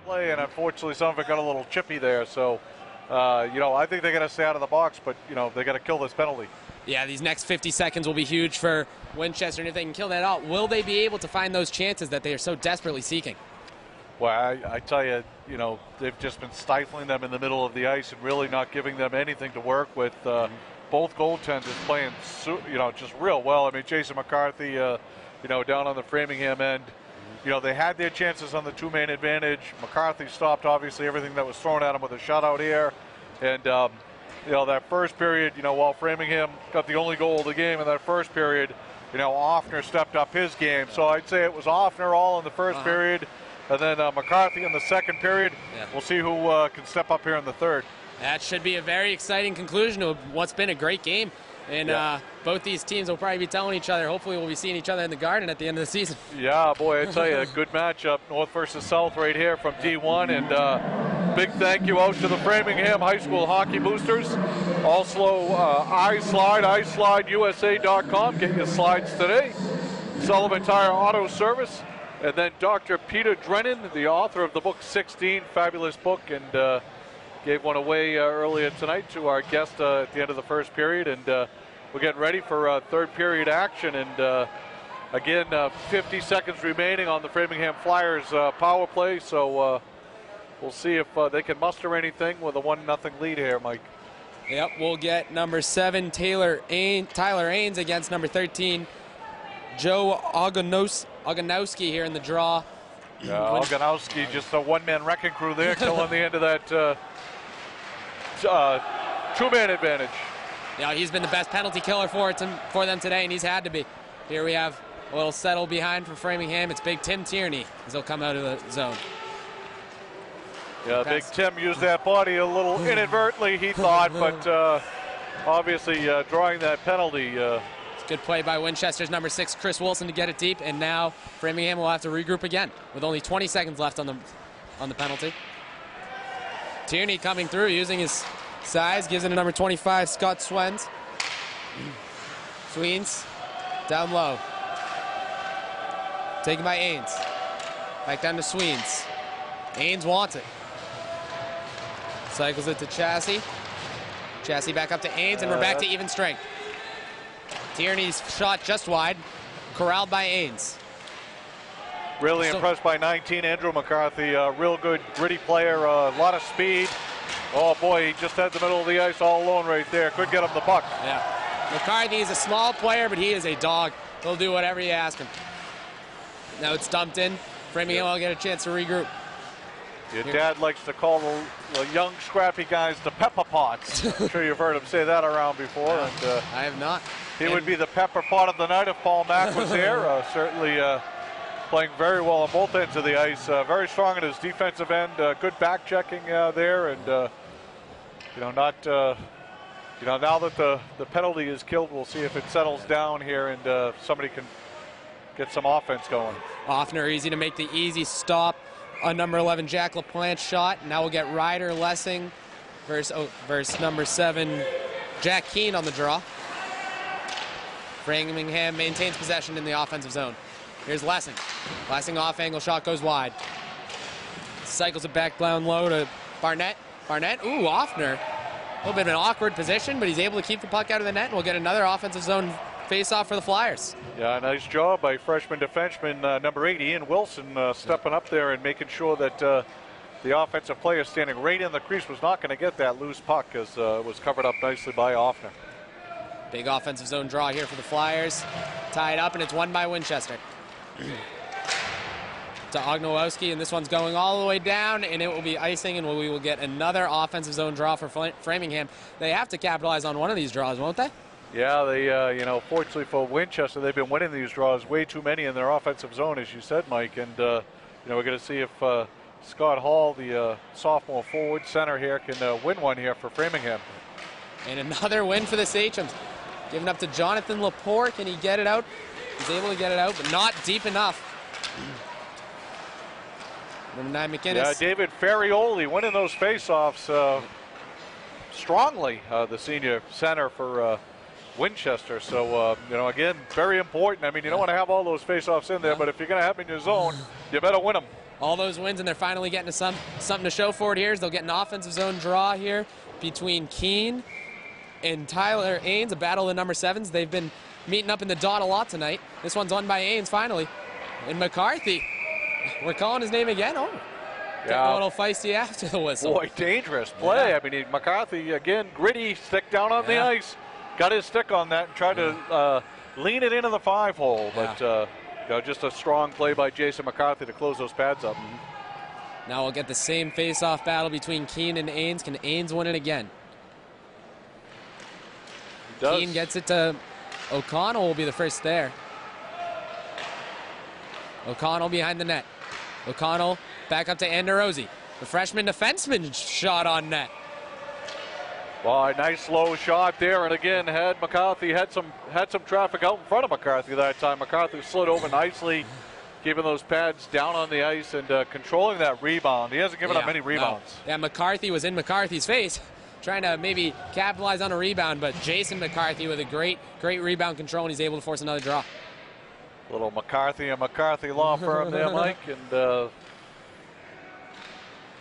[SPEAKER 1] Play, and unfortunately some of it got a little chippy there, so I think they're going to stay out of the box, but they got to kill this penalty.
[SPEAKER 3] Yeah, these next 50 seconds will be huge for Winchester, and if they can kill that out, will they be able to find those chances that they are so desperately seeking?
[SPEAKER 1] Well, I tell you, they've just been stifling them in the middle of the ice and really not giving them anything to work with. Both goaltenders playing, just real well. I mean, Jason McCarthy, down on the Framingham end, they had their chances on the 2-man advantage. McCarthy stopped, obviously, everything that was thrown at him with a shutout here. And, that first period, while Framingham got the only goal of the game in that first period, Offner stepped up his game. So I'd say it was Offner all in the first period, and then McCarthy in the second period. Yeah. We'll see who can step up here in the third.
[SPEAKER 3] That should be a very exciting conclusion to what's been a great game. And both these teams will probably be telling each other, hopefully we'll be seeing each other in the Garden at the end of the season. Yeah,
[SPEAKER 1] boy, I tell you, a good matchup, North versus South right here from D1. And big thank you out to the Framingham High School Hockey Boosters. Also, iSlideUSA.com. Get your slides today. Sullivan Tire Auto Service. And then Dr. Peter Drennan, the author of the book 16, fabulous book, and gave one away earlier tonight to our guest at the end of the first period. And we're getting ready for third period action. And again, 50 seconds remaining on the Framingham Flyers power play. So we'll see if they can muster anything with a 1-0 lead here, Mike.
[SPEAKER 3] Yep, we'll get number 7, Tyler Ains against number 13, Joe Oganowski here in the draw.
[SPEAKER 1] Yeah, Oganowski, just a one-man wrecking crew there, killing the end of that 2-man advantage.
[SPEAKER 3] Yeah, he's been the best penalty killer for them today, and he's had to be. Here we have a little settle behind for Framingham. It's Big Tim Tierney as he'll come out of the zone.
[SPEAKER 1] Yeah, Big Tim used that body a little inadvertently, he thought, but obviously drawing that penalty.
[SPEAKER 3] Good play by Winchester's number 6, Chris Wilson, to get it deep, and now Framingham will have to regroup again with only 20 seconds left on the penalty. Tierney coming through, using his size, gives it to number 25, Scott Swens. Sweens down low. Taken by Ains. Back down to Sweens. Ains wants it. Cycles it to Chassie. Chassie back up to Ains, and we're back to even strength. Tierney's shot just wide, corralled by Ains.
[SPEAKER 1] Really impressed by 19, Andrew McCarthy. Real good, gritty player, a lot of speed. Oh boy, he just had the middle of the ice all alone right there. Could get him the puck.
[SPEAKER 3] Yeah. McCarthy is a small player, but he is a dog. He'll do whatever you ask him. Now it's dumped in. Framingham will get a chance to regroup.
[SPEAKER 1] Your dad likes to call the young, scrappy guys the pepper pots. I'm sure you've heard him say that around before. And
[SPEAKER 3] I have not.
[SPEAKER 1] He would be the pepper pot of the night if Paul Mack was there. Certainly playing very well on both ends of the ice. Very strong in his defensive end. Good back checking there, and now that the penalty is killed, we'll see if it settles down here and somebody can get some offense going.
[SPEAKER 3] Offner easy to make the easy stop on number 11 Jack LaPlante's shot. Now we'll get Ryder Lessing versus number 7 Jack Keane on the draw. Framingham maintains possession in the offensive zone. Here's Lessing. Lessing off angle shot goes wide. Cycles it back down low to Barnett. Barnett, ooh, Offner. A little bit of an awkward position, but he's able to keep the puck out of the net, and we'll get another offensive zone face-off for the Flyers.
[SPEAKER 1] Yeah, nice job by freshman defenseman number 8, Ian Wilson, stepping up there and making sure that the offensive player standing right in the crease was not going to get that loose puck, as it was covered up nicely by Offner.
[SPEAKER 3] Big offensive zone draw here for the Flyers. Tied up, and it's won by Winchester. To Ognowowski, and this one's going all the way down, and it will be icing, and we will get another offensive zone draw for Framingham. They have to capitalize on one of these draws, won't they?
[SPEAKER 1] Yeah, they, fortunately for Winchester, they've been winning these draws, way too many in their offensive zone, as you said, Mike. And, we're going to see if Scott Hall, the sophomore forward center here, can win one here for Framingham.
[SPEAKER 3] And another win for the Sachems. Given up to Jonathan Lepore. Can he get it out? He's able to get it out, but not deep enough. Number 9, McInnes.
[SPEAKER 1] Yeah, David Ferrioli winning those faceoffs strongly, the senior center for Winchester. So, again, very important. I mean, you don't want to have all those faceoffs in there, but if you're going to have them in your zone, you better win them.
[SPEAKER 3] All those wins, and they're finally getting to something to show for it here. They'll get an offensive zone draw here between Keene and Tyler Ains, a battle of the number 7s. They've been meeting up in the dot a lot tonight. This one's won by Ains, finally. And McCarthy, we're calling his name again. Oh, yeah. A little feisty after the whistle.
[SPEAKER 1] Boy, dangerous play. Yeah. I mean, McCarthy, again, gritty, stick down on the ice. Got his stick on that and tried to lean it into the 5-hole. But, just a strong play by Jason McCarthy to close those pads up.
[SPEAKER 3] Now we'll get the same face-off battle between Keene and Ains. Can Ains win it again? Keene gets it to O'Connell, will be the first there. O'Connell behind the net. O'Connell back up to Anderozzi. The freshman defenseman shot on net.
[SPEAKER 1] Well, a nice low shot there, and again, McCarthy had some traffic out in front of McCarthy that time. McCarthy slid over nicely, keeping those pads down on the ice and controlling that rebound. He hasn't given up many rebounds.
[SPEAKER 3] No. Yeah, McCarthy was in McCarthy's face, trying to maybe capitalize on a rebound, but Jason McCarthy with a great rebound control, and he's able to force another draw.
[SPEAKER 1] Little McCarthy and McCarthy law firm there, Mike, and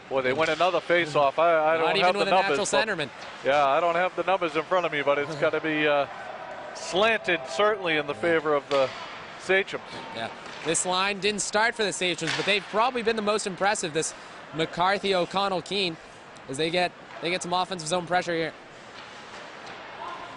[SPEAKER 1] boy, they win another face-off. I don't have the numbers. Not even with a natural centerman. Yeah, I don't have the numbers in front of me, but it's got to be slanted, certainly in the favor of the Sachems.
[SPEAKER 3] Yeah, this line didn't start for the Sachems, but they've probably been the most impressive, this McCarthy, O'Connell, Keene, as they get some offensive zone pressure here.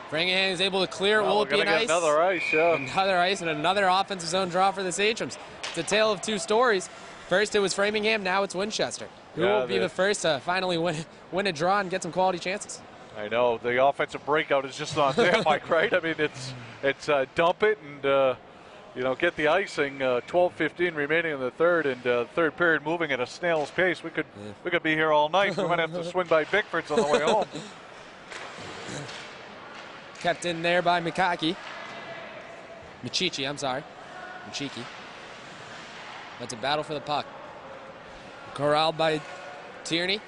[SPEAKER 3] Framingham is able to clear. Will it be an ice?
[SPEAKER 1] Another ice, yeah.
[SPEAKER 3] Another ice and another offensive zone draw for the Sachems. It's a tale of two stories. First it was Framingham, now it's Winchester. Who will be the first to finally win a draw and get some quality chances?
[SPEAKER 1] I know, the offensive breakout is just not there, Mike, right? I mean, it's dump it and, get the icing. 12:15 remaining in the third, and third period moving at a snail's pace. We could be here all night. We might have to swing by Bickford's on the way home.
[SPEAKER 3] Kept in there by Mikaki. Michichi, I'm sorry. Michiki. That's a battle for the puck. Corralled by Tierney.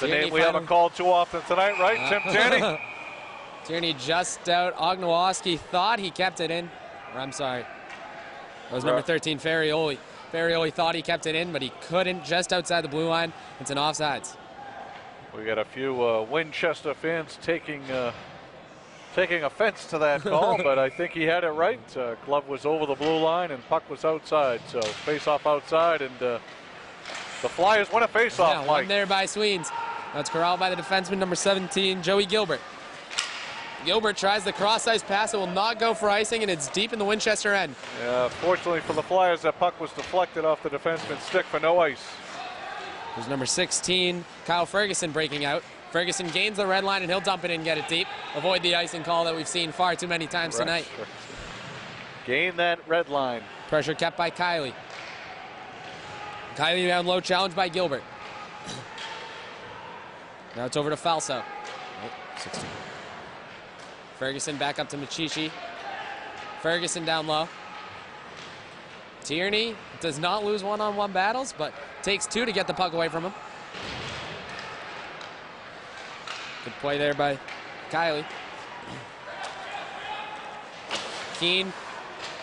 [SPEAKER 1] The name we haven't called too often tonight, right? Tim Tierney.
[SPEAKER 3] Tierney just out. Ognowoski thought he kept it in. Or I'm sorry. That was number 13, Ferrioli. Ferrioli thought he kept it in, but he couldn't. Just outside the blue line. It's an offsides.
[SPEAKER 1] We got a few Winchester fans taking offense to that call, but I think he had it right. Glove was over the blue line and puck was outside. So face-off outside, and the Flyers win a face-off.
[SPEAKER 3] Yeah, one there by Sweens. That's corralled by the defenseman, number 17, Joey Gilbert. Gilbert tries the cross-ice pass. It will not go for icing, and it's deep in the Winchester end.
[SPEAKER 1] Yeah, fortunately for the Flyers, that puck was deflected off the defenseman's stick for no ice.
[SPEAKER 3] There's number 16, Kyle Ferguson, breaking out. Ferguson gains the red line, and he'll dump it in and get it deep. Avoid the icing call that we've seen far too many times tonight.
[SPEAKER 1] Gain that red line. Pressure
[SPEAKER 3] kept by Kiley. Kiley down low, challenged by Gilbert. Now it's over to Falso. 16. Ferguson back up to Michichi. Ferguson down low. Tierney does not lose one-on-one battles, but takes two to get the puck away from him. Good play there by Kiley. Keane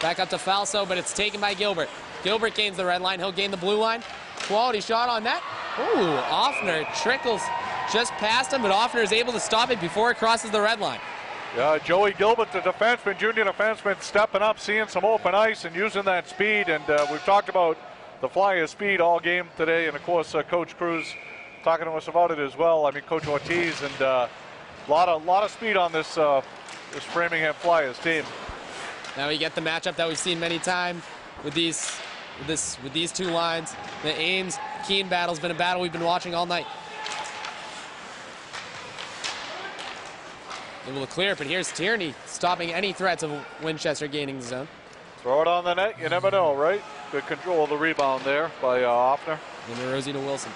[SPEAKER 3] back up to Falso, but it's taken by Gilbert. Gilbert gains the red line. He'll gain the blue line. Quality shot on net. Ooh, Offner trickles just past him, but Offner is able to stop it before it crosses the red line.
[SPEAKER 1] Yeah, Joey Gilbert, the defenseman, junior defenseman, stepping up, seeing some open ice and using that speed. And we've talked about the Flyers' speed all game today. And, of course, Coach Cruz talking to us about it as well. I mean, Coach Ortiz, and a lot of speed on this Framingham Flyers team.
[SPEAKER 3] Now we get the matchup that we've seen many times with these two lines. The Ames-Keene battle's been a battle we've been watching all night. Able to clear it, but here's Tierney stopping any threats of Winchester gaining the zone.
[SPEAKER 1] Throw it on the net, you never know, right? Good control of the rebound there by Offner.
[SPEAKER 3] And the Rosie to Wilson.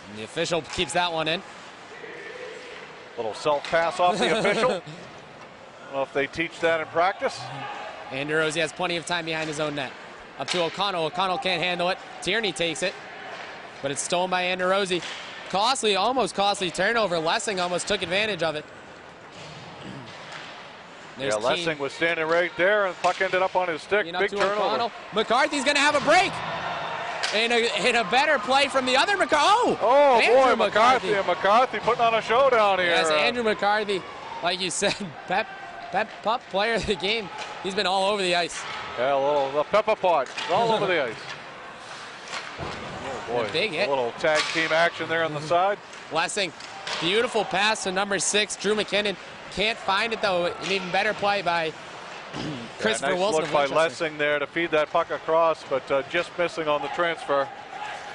[SPEAKER 3] And the official keeps that one in.
[SPEAKER 1] Little self-pass off the official. I don't know if they teach that in practice.
[SPEAKER 3] And DeRosie has plenty of time behind his own net. Up to O'Connell. O'Connell can't handle it. Tierney takes it, but it's stolen by DeRosie. Costly, almost costly turnover. Lessing almost took advantage of it.
[SPEAKER 1] There's Lessing was standing right there, and the puck ended up on his stick. Big turnover. O'Connell.
[SPEAKER 3] McCarthy's going to have a break. In a better play from the other McCarthy.
[SPEAKER 1] Oh boy, McCarthy putting on a show down here.
[SPEAKER 3] Yes, Andrew McCarthy, like you said, Pep Pup, player of the game. He's been all over the ice.
[SPEAKER 1] Yeah, the pepper pot, all over the ice. Oh boy,
[SPEAKER 3] big hit.
[SPEAKER 1] A little tag team action there on the side.
[SPEAKER 3] Lessing, beautiful pass to number 6, Drew McKinnon. Can't find it though. An even better play by Christopher Wilson.
[SPEAKER 1] Nice look by Lessing there to feed that puck across, but just missing on the transfer.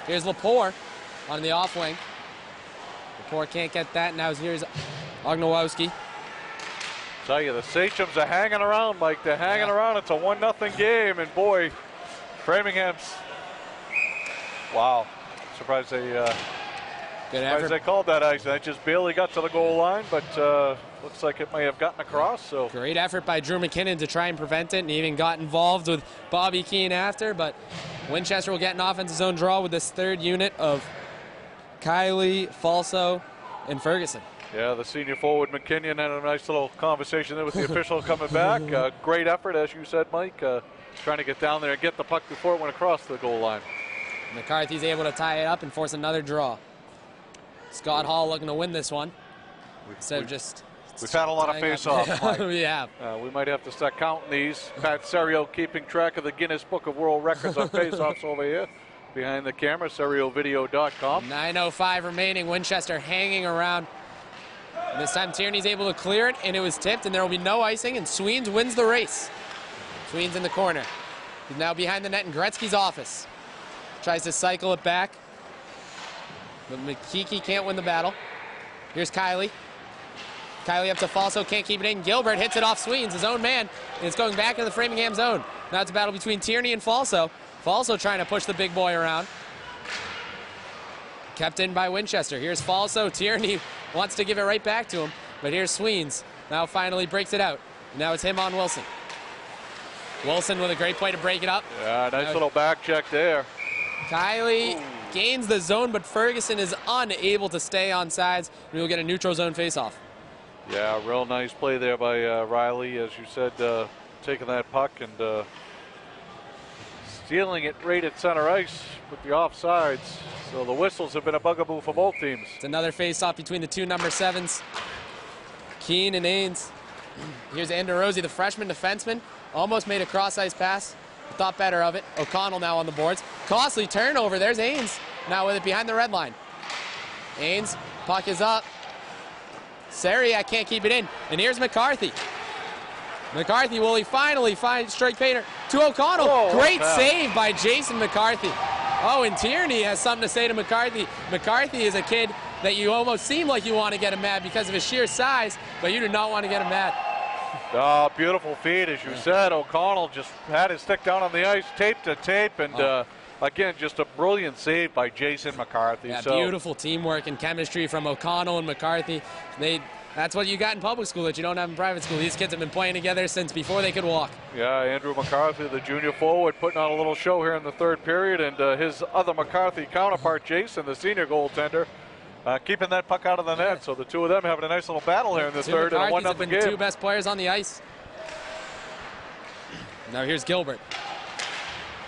[SPEAKER 3] Here's Lepore on the off wing. Lepore can't get that. Now here's Ognowoski.
[SPEAKER 1] Tell you, the Sachems are hanging around, Mike. They're hanging around. It's a 1-0 game, and boy, Framingham's. Wow, surprised they. They called that ice. That just barely got to the goal line, but looks like it may have gotten across. So
[SPEAKER 3] great effort by Drew McKinnon to try and prevent it, and even got involved with Bobby Keane after. But Winchester will get an offensive zone draw with this third unit of Kiley, Falso, and Ferguson.
[SPEAKER 1] Yeah, the senior forward McKinnon had a nice little conversation there with the official coming back. Great effort, as you said, Mike, trying to get down there and get the puck before it went across the goal line.
[SPEAKER 3] McCarthy's able to tie it up and force another draw. Scott Hall looking to win this one. We've
[SPEAKER 1] had a lot of face-offs, Mike.
[SPEAKER 3] We have.
[SPEAKER 1] We might have to start counting these. Pat Serio keeping track of the Guinness Book of World Records on face-offs over here. Behind the camera, SerioVideo.com.
[SPEAKER 3] 9:05 remaining. Winchester hanging around. And this time Tierney's able to clear it, and it was tipped, and there will be no icing, and Sweens wins the race. Sweens in the corner. He's now behind the net in Gretzky's office. Tries to cycle it back. But McKeekey can't win the battle. Here's Kiley. Kiley up to Falso, can't keep it in. Gilbert hits it off Sweens, his own man, and it's going back into the Framingham zone. Now it's a battle between Tierney and Falso. Falso trying to push the big boy around. Kept in by Winchester. Here's Falso. Tierney wants to give it right back to him, but here's Sweens. Now finally breaks it out. Now it's him on Wilson. Wilson with a great play to break it up.
[SPEAKER 1] Yeah, nice little back check there.
[SPEAKER 3] Kylie gains the zone, but Ferguson is unable to stay on sides. We will get a neutral zone faceoff.
[SPEAKER 1] Yeah, real nice play there by Riley, as you said, taking that puck and stealing it right at center ice with the offsides. So the whistles have been a bugaboo for both teams.
[SPEAKER 3] It's another faceoff between the two number 7s, Keane and Ains. Here's Anderosi, the freshman defenseman. Almost made a cross-ice pass. Thought better of it. O'Connell now on the boards. Costly turnover. There's Ains now with it behind the red line. Ains, puck is up. Sariak can't keep it in. And here's McCarthy. McCarthy, will he finally find strike Painter to O'Connell?
[SPEAKER 1] Whoa,
[SPEAKER 3] great save by Jason McCarthy. Oh, and Tierney has something to say to McCarthy. McCarthy is a kid that you almost seem like you want to get him mad because of his sheer size, but you do not want to get him mad.
[SPEAKER 1] Oh, beautiful feed, as you said. O'Connell just had his stick down on the ice, tape to tape, and again, just a brilliant save by Jason McCarthy.
[SPEAKER 3] Yeah,
[SPEAKER 1] so
[SPEAKER 3] beautiful teamwork and chemistry from O'Connell and McCarthy. That's what you got in public school that you don't have in private school. These kids have been playing together since before they could walk.
[SPEAKER 1] Yeah, Andrew McCarthy, the junior forward, putting on a little show here in the third period, and his other McCarthy counterpart, Jason, the senior goaltender, keeping that puck out of the net. So the two of them having a nice little battle here in the third, and a 1-0
[SPEAKER 3] have been
[SPEAKER 1] game.
[SPEAKER 3] The two best players on the ice. Now here's Gilbert.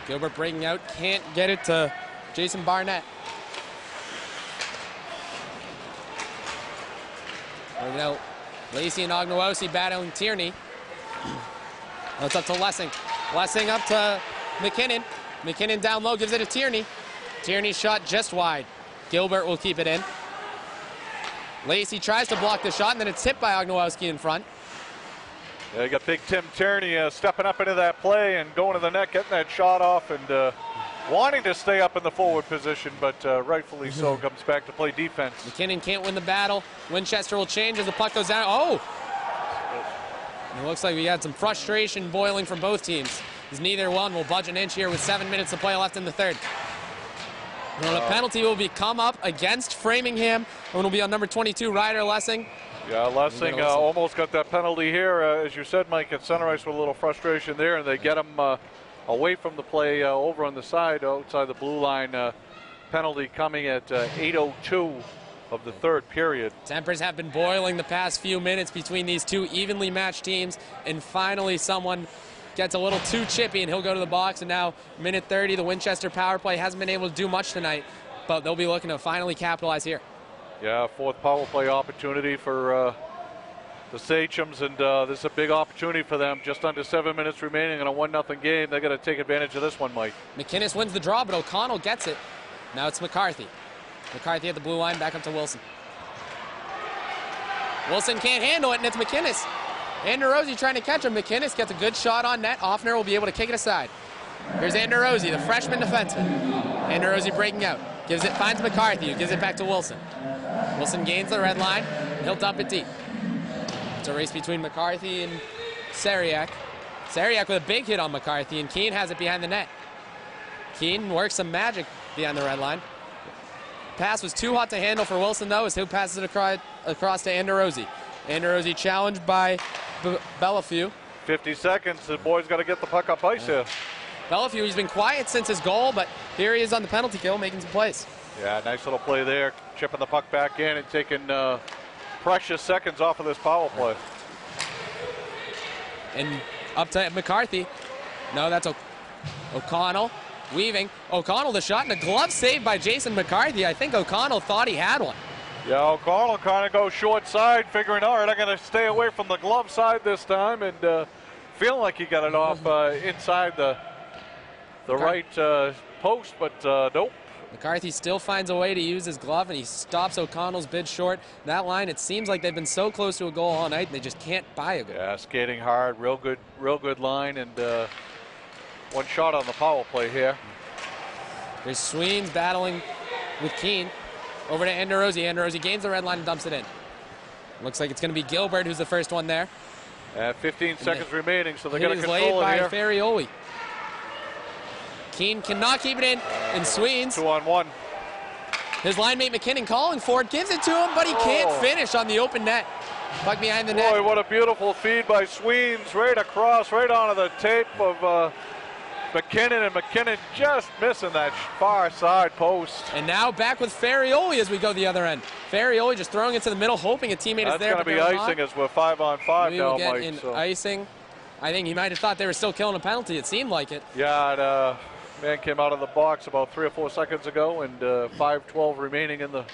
[SPEAKER 3] Gilbert breaking out, can't get it to Jason Barnett. There we go. Lacey and Ognowosi battling Tierney. Now it's up to Lessing. Lessing up to McKinnon. McKinnon down low, gives it to Tierney. Tierney's shot just wide. Gilbert will keep it in. Lacey tries to block the shot, and then it's hit by Ognowoski in front.
[SPEAKER 1] Yeah, you got big Tim Tierney stepping up into that play and going to the net, getting that shot off, and wanting to stay up in the forward position, but rightfully so, comes back to play defense.
[SPEAKER 3] McKinnon can't win the battle. Winchester will change as the puck goes down. Oh! It looks like we had some frustration boiling from both teams, as neither one will budge an inch here with 7 minutes to play left in the third. Well, the penalty will be come up against Framingham, and will be on number 22, Ryder Lessing.
[SPEAKER 1] Yeah, Lessing almost got that penalty here. As you said, Mike, at center ice with a little frustration there, and they get him away from the play over on the side outside the blue line. Penalty coming at 8:02 of the third period.
[SPEAKER 3] Tempers have been boiling the past few minutes between these two evenly matched teams, and finally someone gets a little too chippy and he'll go to the box. And now minute 30, the Winchester power play hasn't been able to do much tonight, but they'll be looking to finally capitalize here.
[SPEAKER 1] Yeah, fourth power play opportunity for the Sachems, and this is a big opportunity for them. Just under 7 minutes remaining in a 1-0 game. They got to take advantage of this one, Mike.
[SPEAKER 3] McInnes wins the draw, but O'Connell gets it. Now it's McCarthy. McCarthy at the blue line, back up to Wilson. Wilson can't handle it, and it's McInnes. Anderosi trying to catch him. McInnes gets a good shot on net. Offner will be able to kick it aside. Here's Anderosi, the freshman defenseman. Anderosi breaking out. Gives it, finds McCarthy, who gives it back to Wilson. Wilson gains the red line. He'll dump it deep. It's a race between McCarthy and Sariak. Sariak with a big hit on McCarthy, and Keane has it behind the net. Keane works some magic behind the red line. Pass was too hot to handle for Wilson, though, as he passes it across to Anderosi. Anderosi challenged by Bellefeu.
[SPEAKER 1] 50 seconds. The boys got to get the puck up ice here.
[SPEAKER 3] Bellefeu, he's been quiet since his goal, but here he is on the penalty kill, making some plays.
[SPEAKER 1] Yeah, nice little play there. Chipping the puck back in and taking precious seconds off of this power play.
[SPEAKER 3] And up to McCarthy. No, that's O'Connell. Weaving. O'Connell the shot, and a glove save by Jason McCarthy. I think O'Connell thought he had one.
[SPEAKER 1] Yeah, O'Connell kind of goes short side, figuring, all right, I'm going to stay away from the glove side this time, and feeling like he got it off inside the right post, but nope.
[SPEAKER 3] McCarthy still finds a way to use his glove, and he stops O'Connell's bid short. That line, it seems like they've been so close to a goal all night, and they just can't buy a goal.
[SPEAKER 1] Yeah, skating hard, real good line, and one shot on the power play here.
[SPEAKER 3] There's Sweens battling with Keane. Over to Anderosi. Anderosi gains the red line and dumps it in. Looks like it's going to be Gilbert who's the first one there.
[SPEAKER 1] 15 seconds remaining, so they're going to control
[SPEAKER 3] it
[SPEAKER 1] here.
[SPEAKER 3] Laid by Ferrioli. Keane cannot keep it in, and Sweens.
[SPEAKER 1] 2-on-1.
[SPEAKER 3] His line mate McKinnon calling for it, gives it to him, but he can't finish on the open net. Puck behind the net.
[SPEAKER 1] Boy, what a beautiful feed by Sweens, right across, right onto the tape of McKinnon, and McKinnon just missing that far side post.
[SPEAKER 3] And now back with Ferrioli as we go the other end. Ferrioli just throwing it to the middle, hoping a teammate is there.
[SPEAKER 1] That's going to be icing as we're 5-on-5
[SPEAKER 3] we
[SPEAKER 1] now,
[SPEAKER 3] will get
[SPEAKER 1] Mike.
[SPEAKER 3] in icing. I think he might have thought they were still killing a penalty. It seemed like it.
[SPEAKER 1] Yeah, and, man came out of the box about 3 or 4 seconds ago, and 5:12 remaining in the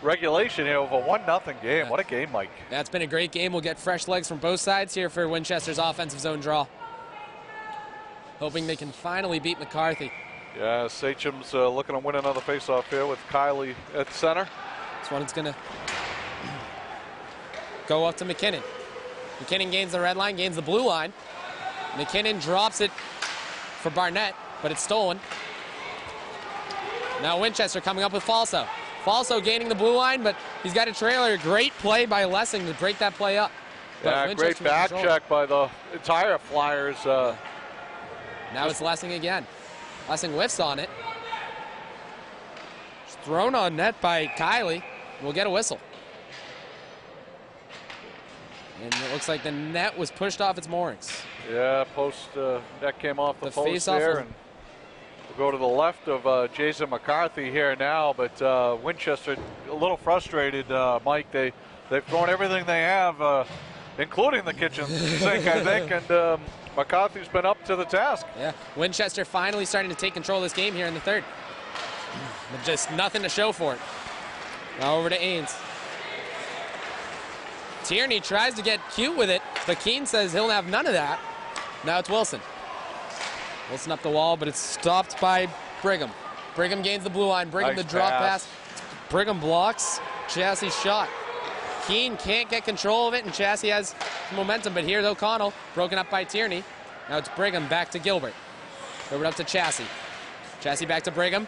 [SPEAKER 1] regulation here over 1-0 game. What a game, Mike.
[SPEAKER 3] That's been a great game. We'll get fresh legs from both sides here for Winchester's offensive zone draw. Hoping they can finally beat McCarthy.
[SPEAKER 1] Yeah, Sachem's looking to win another faceoff here with Kylie at center.
[SPEAKER 3] This one's going to go up to McKinnon. McKinnon gains the red line, gains the blue line. McKinnon drops it for Barnett, but it's stolen. Now Winchester coming up with Falso. Falso gaining the blue line, but he's got a trailer. Great play by Lessing to break that play up.
[SPEAKER 1] Yeah, great back check by the entire Flyers.
[SPEAKER 3] Now it's Lessing again. Lessing whiffs on it. Just thrown on net by Kylie. We'll get a whistle. And it looks like the net was pushed off its moorings.
[SPEAKER 1] Yeah, net came off the post there. And we'll go to the left of Jason McCarthy here now, but Winchester a little frustrated, Mike. They've thrown everything they have, including the kitchen sink, I think, and McCarthy's been up to the task.
[SPEAKER 3] Yeah, Winchester finally starting to take control of this game here in the third. But just nothing to show for it. Now over to Ains. Tierney tries to get cute with it, but Keene says he'll have none of that. Now it's Wilson. Wilson up the wall, but it's stopped by Brigham. Brigham gains the blue line. Brigham
[SPEAKER 1] Nice
[SPEAKER 3] the drop
[SPEAKER 1] pass.
[SPEAKER 3] Brigham blocks Chassie's shot. Keene can't get control of it, and Chassie has momentum, but here's O'Connell, broken up by Tierney. Now it's Brigham back to Gilbert. Gilbert up to Chassie. Chassie back to Brigham.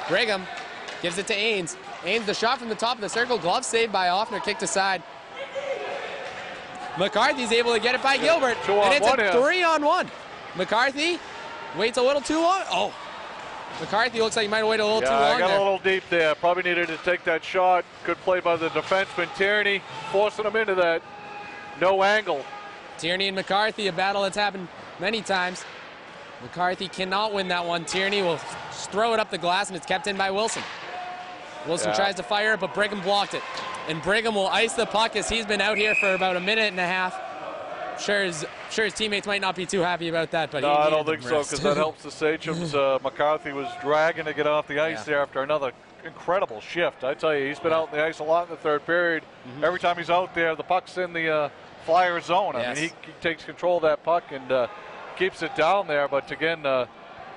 [SPEAKER 3] Brigham gives it to Ains. Ains, the shot from the top of the circle. Glove saved by Offner, kicked aside. McCarthy's able to get it by Gilbert, and it's a 3-on-1. McCarthy waits a little too long. Oh, McCarthy looks like he might have waited a little too long
[SPEAKER 1] got
[SPEAKER 3] there.
[SPEAKER 1] a little deep there. Probably needed to take that shot. Good play by the defenseman Tierney, forcing him into that no angle.
[SPEAKER 3] Tierney and McCarthy, a battle that's happened many times. McCarthy cannot win that one. Tierney will throw it up the glass, and it's kept in by Wilson. Wilson tries to fire it, but Brigham blocked it. And Brigham will ice the puck as he's been out here for about a minute and a half. Sure his teammates might not be too happy about that, but
[SPEAKER 1] no, I don't think so, because that helps the Sachems. McCarthy was dragging to get off the ice there after another incredible shift. I tell you, he's been out on the ice a lot in the third period. Every time he's out there, the puck's in the Flyer zone. I mean, he takes control of that puck and keeps it down there. But again,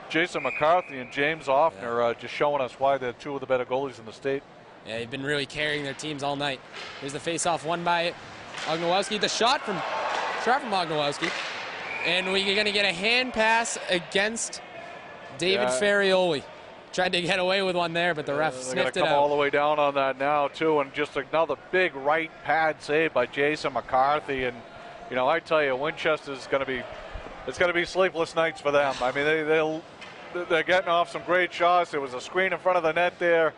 [SPEAKER 1] Jason McCarthy and James Offner just showing us why they're two of the better goalies in the state.
[SPEAKER 3] Yeah, they've been really carrying their teams all night. Here's the face-off won by Ognowowski. The shot from Ognowowski. And we're going to get a hand pass against David Ferrioli. Tried to get away with one there, but the ref sniffed it out.
[SPEAKER 1] Come all the way down on that now, too. And just another big right pad save by Jason McCarthy. And, you know, I tell you, Winchester's going to be, it's going to be sleepless nights for them. I mean, they're getting off some great shots. There was a screen in front of the net there.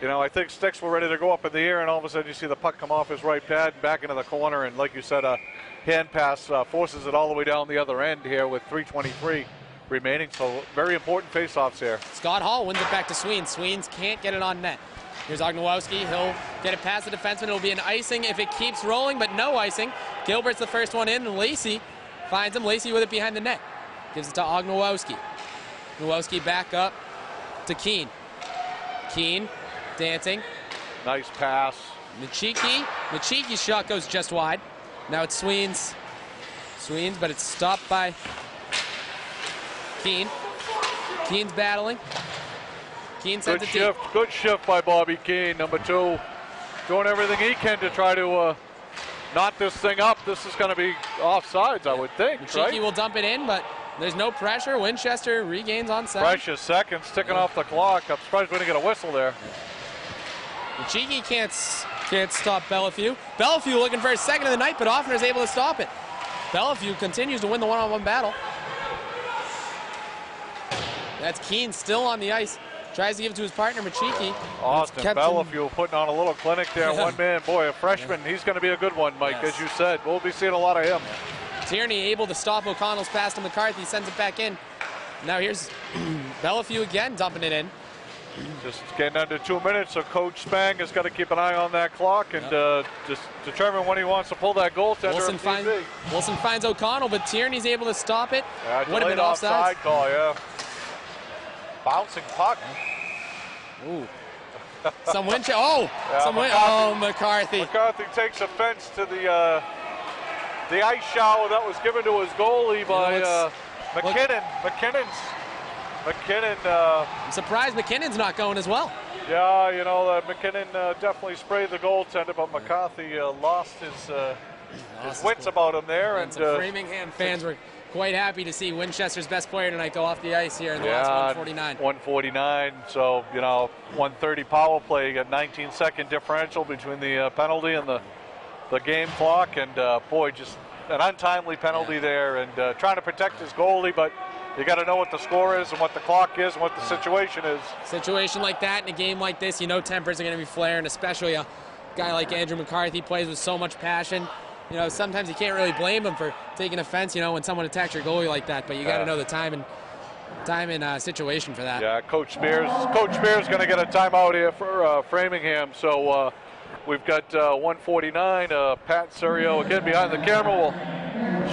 [SPEAKER 1] You know, I think sticks were ready to go up in the air, and all of a sudden you see the puck come off his right pad and back into the corner. And like you said, a hand pass forces it all the way down the other end here with 3:23 remaining. So very important face-offs here.
[SPEAKER 3] Scott Hall wins it back to Sweens. Sweens can't get it on net. Here's Ognowowski. He'll get it past the defenseman. It'll be an icing if it keeps rolling, but no icing. Gilbert's the first one in, and Lacey finds him. Lacey with it behind the net. Gives it to Ognowowski. Ognowowski back up to Keene. Keene dancing.
[SPEAKER 1] Nice pass.
[SPEAKER 3] Michiki's shot goes just wide. Now it's Sweens, but it's stopped by Keene. Keene's battling. Keene sends it deep.
[SPEAKER 1] Good shift by Bobby Keene, number 2. Doing everything he can to try to knot this thing up. This is going to be offsides, I would think, right?
[SPEAKER 3] Michiki will dump it in, but there's no pressure. Winchester regains on set.
[SPEAKER 1] Precious seconds ticking off the clock. I'm surprised we didn't get a whistle there.
[SPEAKER 3] Michiki can't stop Bellefue. Bellefue looking for his second of the night, but Offner is able to stop it. Bellefue continues to win the one-on-one battle. That's Keene still on the ice. Tries to give it to his partner, Machiki.
[SPEAKER 1] Austin Bellafield putting on a little clinic there. One man, boy, a freshman. He's going to be a good one, Mike, as you said. We'll be seeing a lot of him.
[SPEAKER 3] Tierney able to stop O'Connell's pass to McCarthy, sends it back in. Now here's Bellafield again, dumping it in.
[SPEAKER 1] Just getting under 2 minutes, so Coach Spang has got to keep an eye on that clock and just determine when he wants to pull that goaltender.
[SPEAKER 3] Wilson finds O'Connell, but Tierney's able to stop it.
[SPEAKER 1] Would have been offside call, Bouncing puck.
[SPEAKER 3] Ooh. Some wind. McCarthy.
[SPEAKER 1] McCarthy takes offense to the ice shower that was given to his goalie by McKinnon.
[SPEAKER 3] I'm surprised McKinnon's not going as well.
[SPEAKER 1] Yeah, McKinnon definitely sprayed the goaltender, but McCarthy lost his wits about him there.
[SPEAKER 3] And some Framingham fans were quite happy to see Winchester's best player tonight go off the ice here in the last 149.
[SPEAKER 1] 149, so, 130 power play. You got 19-second differential between the penalty and the game clock, and boy, just an untimely penalty there, and trying to protect his goalie, but you got to know what the score is and what the clock is and what the situation is.
[SPEAKER 3] Situation like that in a game like this, tempers are going to be flaring, especially a guy like Andrew McCarthy plays with so much passion. Sometimes you can't really blame him for taking offense, when someone attacks your goalie like that, but you got to know the time and situation for that.
[SPEAKER 1] Yeah, Coach Spears going to get a timeout here for Framingham, so we've got 149. Pat Serio again behind the camera will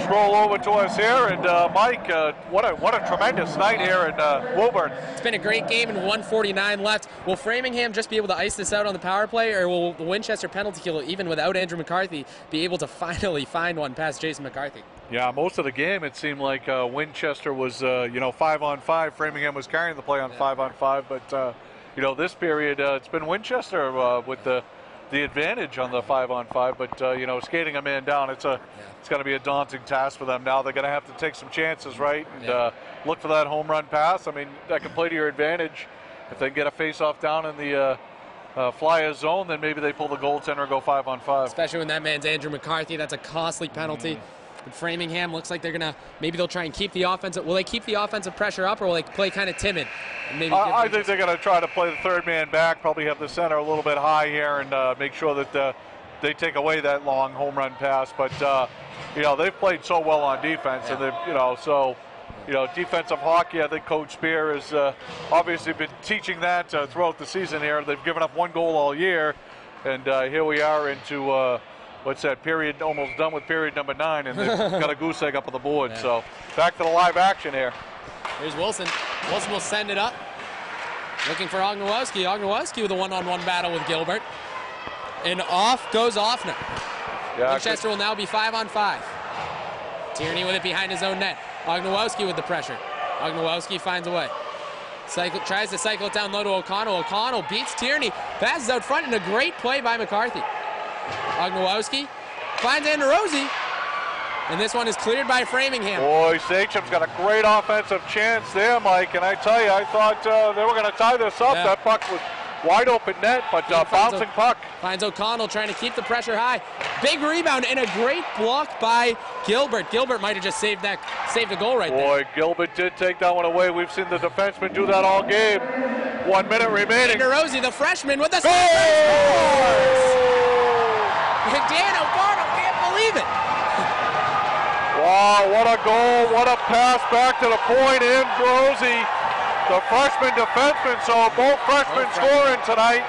[SPEAKER 1] stroll over to us here, and Mike, what a tremendous night here in Woburn.
[SPEAKER 3] It's been a great game, and 149 left. Will Framingham just be able to ice this out on the power play, or will the Winchester penalty kill, even without Andrew McCarthy, be able to finally find one past Jason McCarthy?
[SPEAKER 1] Yeah, most of the game it seemed like Winchester was 5-on-5. Framingham was carrying the play on 5-on-5, but this period it's been Winchester with the advantage on the 5-on-5, but skating a man down, it's going to be a daunting task for them now. They're going to have to take some chances, right, and look for that home run pass. I mean, that can play to your advantage. If they can get a face-off down in the Flyers zone, then maybe they pull the goaltender and go 5-on-5.
[SPEAKER 3] Especially when that man's Andrew McCarthy. That's a costly penalty. But Framingham looks like they're going to, maybe they'll try and keep the offensive, will they keep the offensive pressure up, or will they play kind of timid? And maybe
[SPEAKER 1] I think they're going to try to play the third man back, probably have the center a little bit high here, and make sure that they take away that long home run pass. But, they've played so well on defense, and they've, defensive hockey, I think Coach Spear has obviously been teaching that throughout the season here. They've given up one goal all year, and here we are into period, almost done with period number 9, and they've got a goose egg up on the board. Yeah. So back to the live action here.
[SPEAKER 3] Here's Wilson. Wilson will send it up. Looking for Ognowski. Ognowski with a one-on-one battle with Gilbert. And off goes Offner. Yeah, Winchester will now be 5-on-5. Tierney with it behind his own net. Ognowski with the pressure. Ognowski finds a way. Tries to cycle it down low to O'Connell. O'Connell beats Tierney. Passes out front, and a great play by McCarthy. Ognowski finds Anderosi, and this one is cleared by Framingham.
[SPEAKER 1] Boy, Sachem's got a great offensive chance there, Mike, and I tell you, I thought they were going to tie this up. Yeah. That puck was wide open net, but bouncing puck.
[SPEAKER 3] Finds O'Connell trying to keep the pressure high. Big rebound and a great block by Gilbert. Gilbert might have just saved the goal right there.
[SPEAKER 1] Boy, Gilbert did take that one away. We've seen the defenseman do that all game. 1 minute remaining.
[SPEAKER 3] Anderosi, the freshman, with the goal! Dan O'Connell can't believe it.
[SPEAKER 1] Wow, what a goal, what a pass back to the point. Anderosi, the freshman defenseman, so both freshmen scoring tonight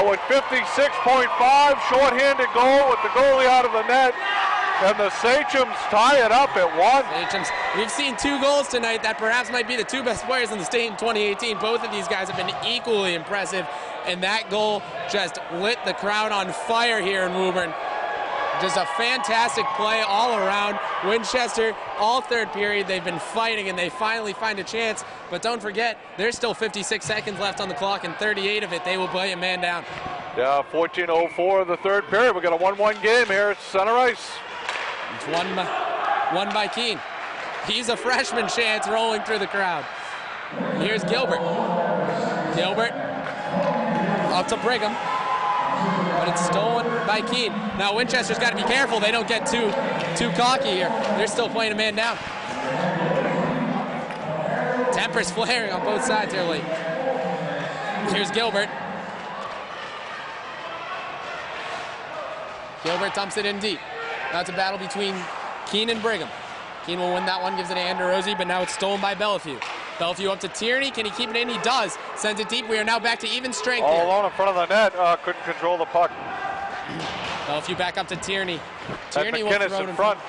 [SPEAKER 1] with 56.5, shorthanded goal with the goalie out of the net. And the Sachems tie it up at 1.
[SPEAKER 3] Sachems, we've seen 2 goals tonight that perhaps might be the 2 best players in the state in 2018. Both of these guys have been equally impressive, and that goal just lit the crowd on fire here in Woburn. Just a fantastic play all around. Winchester, all third period, they've been fighting, and they finally find a chance. But don't forget, there's still 56 seconds left on the clock, and 38 of it, they will play a man down.
[SPEAKER 1] Yeah, 14:04 of the third period. We've got a 1-1 game here at center ice.
[SPEAKER 3] It's won by Keene. He's a freshman chance rolling through the crowd. Here's Gilbert. Gilbert up to Brigham, but it's stolen by Keene. Now Winchester's got to be careful they don't get too cocky here. They're still playing a man down. Tempers flaring on both sides here late. Here's Gilbert. Gilbert dumps it in deep. Now it's a battle between Keene and Brigham. Keene will win that one, gives it to Anderozzi, but now it's stolen by Bellevue. Bellevue up to Tierney. Can he keep it in? He does. Sends it deep. We are now back to even strength
[SPEAKER 1] all
[SPEAKER 3] here.
[SPEAKER 1] alone in front of the net. Couldn't control the puck.
[SPEAKER 3] Bellevue back up to Tierney. Tierney will
[SPEAKER 1] McInnes
[SPEAKER 3] throw it
[SPEAKER 1] in front.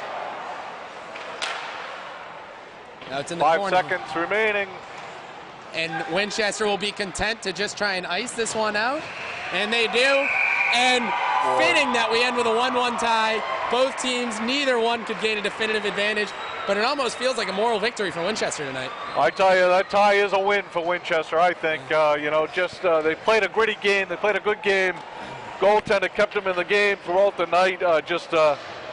[SPEAKER 3] Now it's in the
[SPEAKER 1] 5
[SPEAKER 3] corner.
[SPEAKER 1] seconds remaining.
[SPEAKER 3] And Winchester will be content to just try and ice this one out. And they do. And fitting that we end with a 1-1 tie. Both teams, neither one could gain a definitive advantage. But it almost feels like a moral victory for Winchester tonight.
[SPEAKER 1] I tell you, that tie is a win for Winchester, I think. They played a gritty game. They played a good game. Goaltender kept them in the game throughout the night.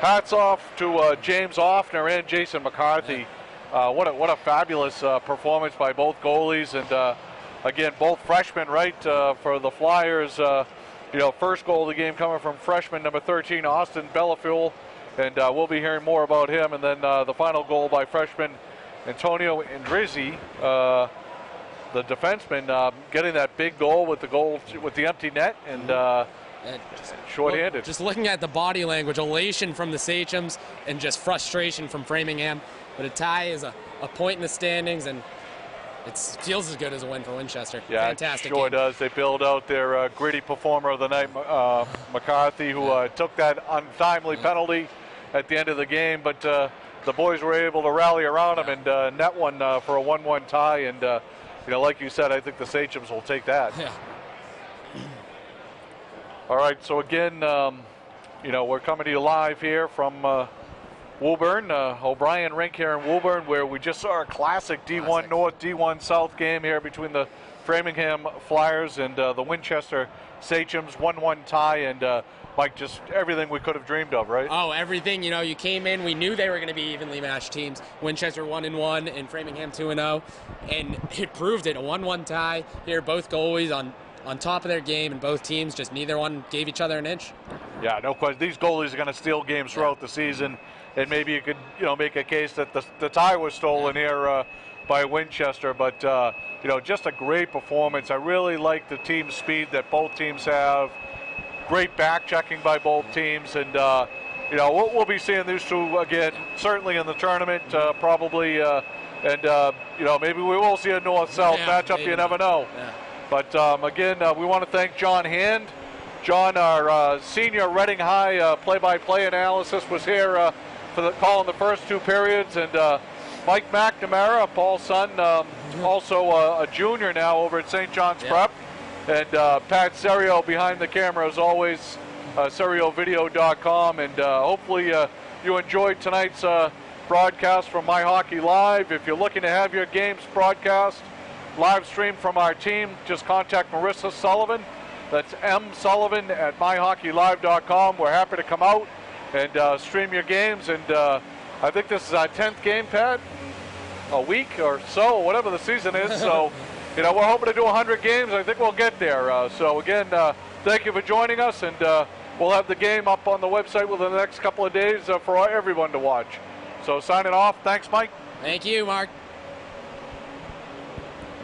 [SPEAKER 1] Hats off to James Offner and Jason McCarthy. What a fabulous performance by both goalies. And, again, both freshmen, right, for the Flyers. First goal of the game coming from freshman number 13, Austin Bellafuel. And we'll be hearing more about him. And then the final goal by freshman Antonio Indrizzi, the defenseman, getting that big goal with the empty net and shorthanded.
[SPEAKER 3] Just looking at the body language, elation from the Sachems and just frustration from Framingham. But a tie is a point in the standings, and it feels as good as a win for Winchester.
[SPEAKER 1] Yeah,
[SPEAKER 3] fantastic
[SPEAKER 1] it sure
[SPEAKER 3] game.
[SPEAKER 1] does. They build out their gritty performer of the night, McCarthy, who took that untimely penalty at the end of the game, but the boys were able to rally around him and net one for a 1-1 tie. And like you said, I think the Sachems will take that.
[SPEAKER 3] Yeah.
[SPEAKER 1] All right, so again, we're coming to you live here from Woburn, O'Brien Rink here in Woburn, where we just saw a classic D1 North, D1 South game here between the Framingham Flyers and the Winchester Sachems, 1-1 tie, and Mike, just everything we could have dreamed of, right?
[SPEAKER 3] Oh, everything. You came in, we knew they were going to be evenly matched teams. Winchester 1-1 and Framingham 2-0, and it proved it, a 1-1 tie here, both goalies on top of their game, and both teams, just neither one gave each other an inch.
[SPEAKER 1] Yeah, no question. These goalies are going to steal games throughout the season, and maybe you could, make a case that the tie was stolen here by Winchester, but, just a great performance. I really like the team speed that both teams have. Great back checking by both teams, and, we'll be seeing these two again, certainly in the tournament, probably, maybe we will see a North-South matchup, you never know.
[SPEAKER 3] Yeah.
[SPEAKER 1] But, again, we want to thank John Hand. John, our senior Reading High play-by-play analysis, was here for the call in the first two periods, and Mike McNamara, Paul's son, also a junior now over at St. John's Prep, and Pat Serio behind the camera as always, SerioVideo.com, and hopefully you enjoyed tonight's broadcast from MyHockeyLive. If you're looking to have your games broadcast live stream from our team, just contact Marissa Sullivan. That's msullivan at myhockeylive.com. We're happy to come out and stream your games, and I think this is our 10th game, Pat, a week or so, whatever the season is. So, we're hoping to do 100 games. I think we'll get there. So again, thank you for joining us, and we'll have the game up on the website within the next couple of days for everyone to watch. So signing off. Thanks, Mike.
[SPEAKER 3] Thank you, Mark.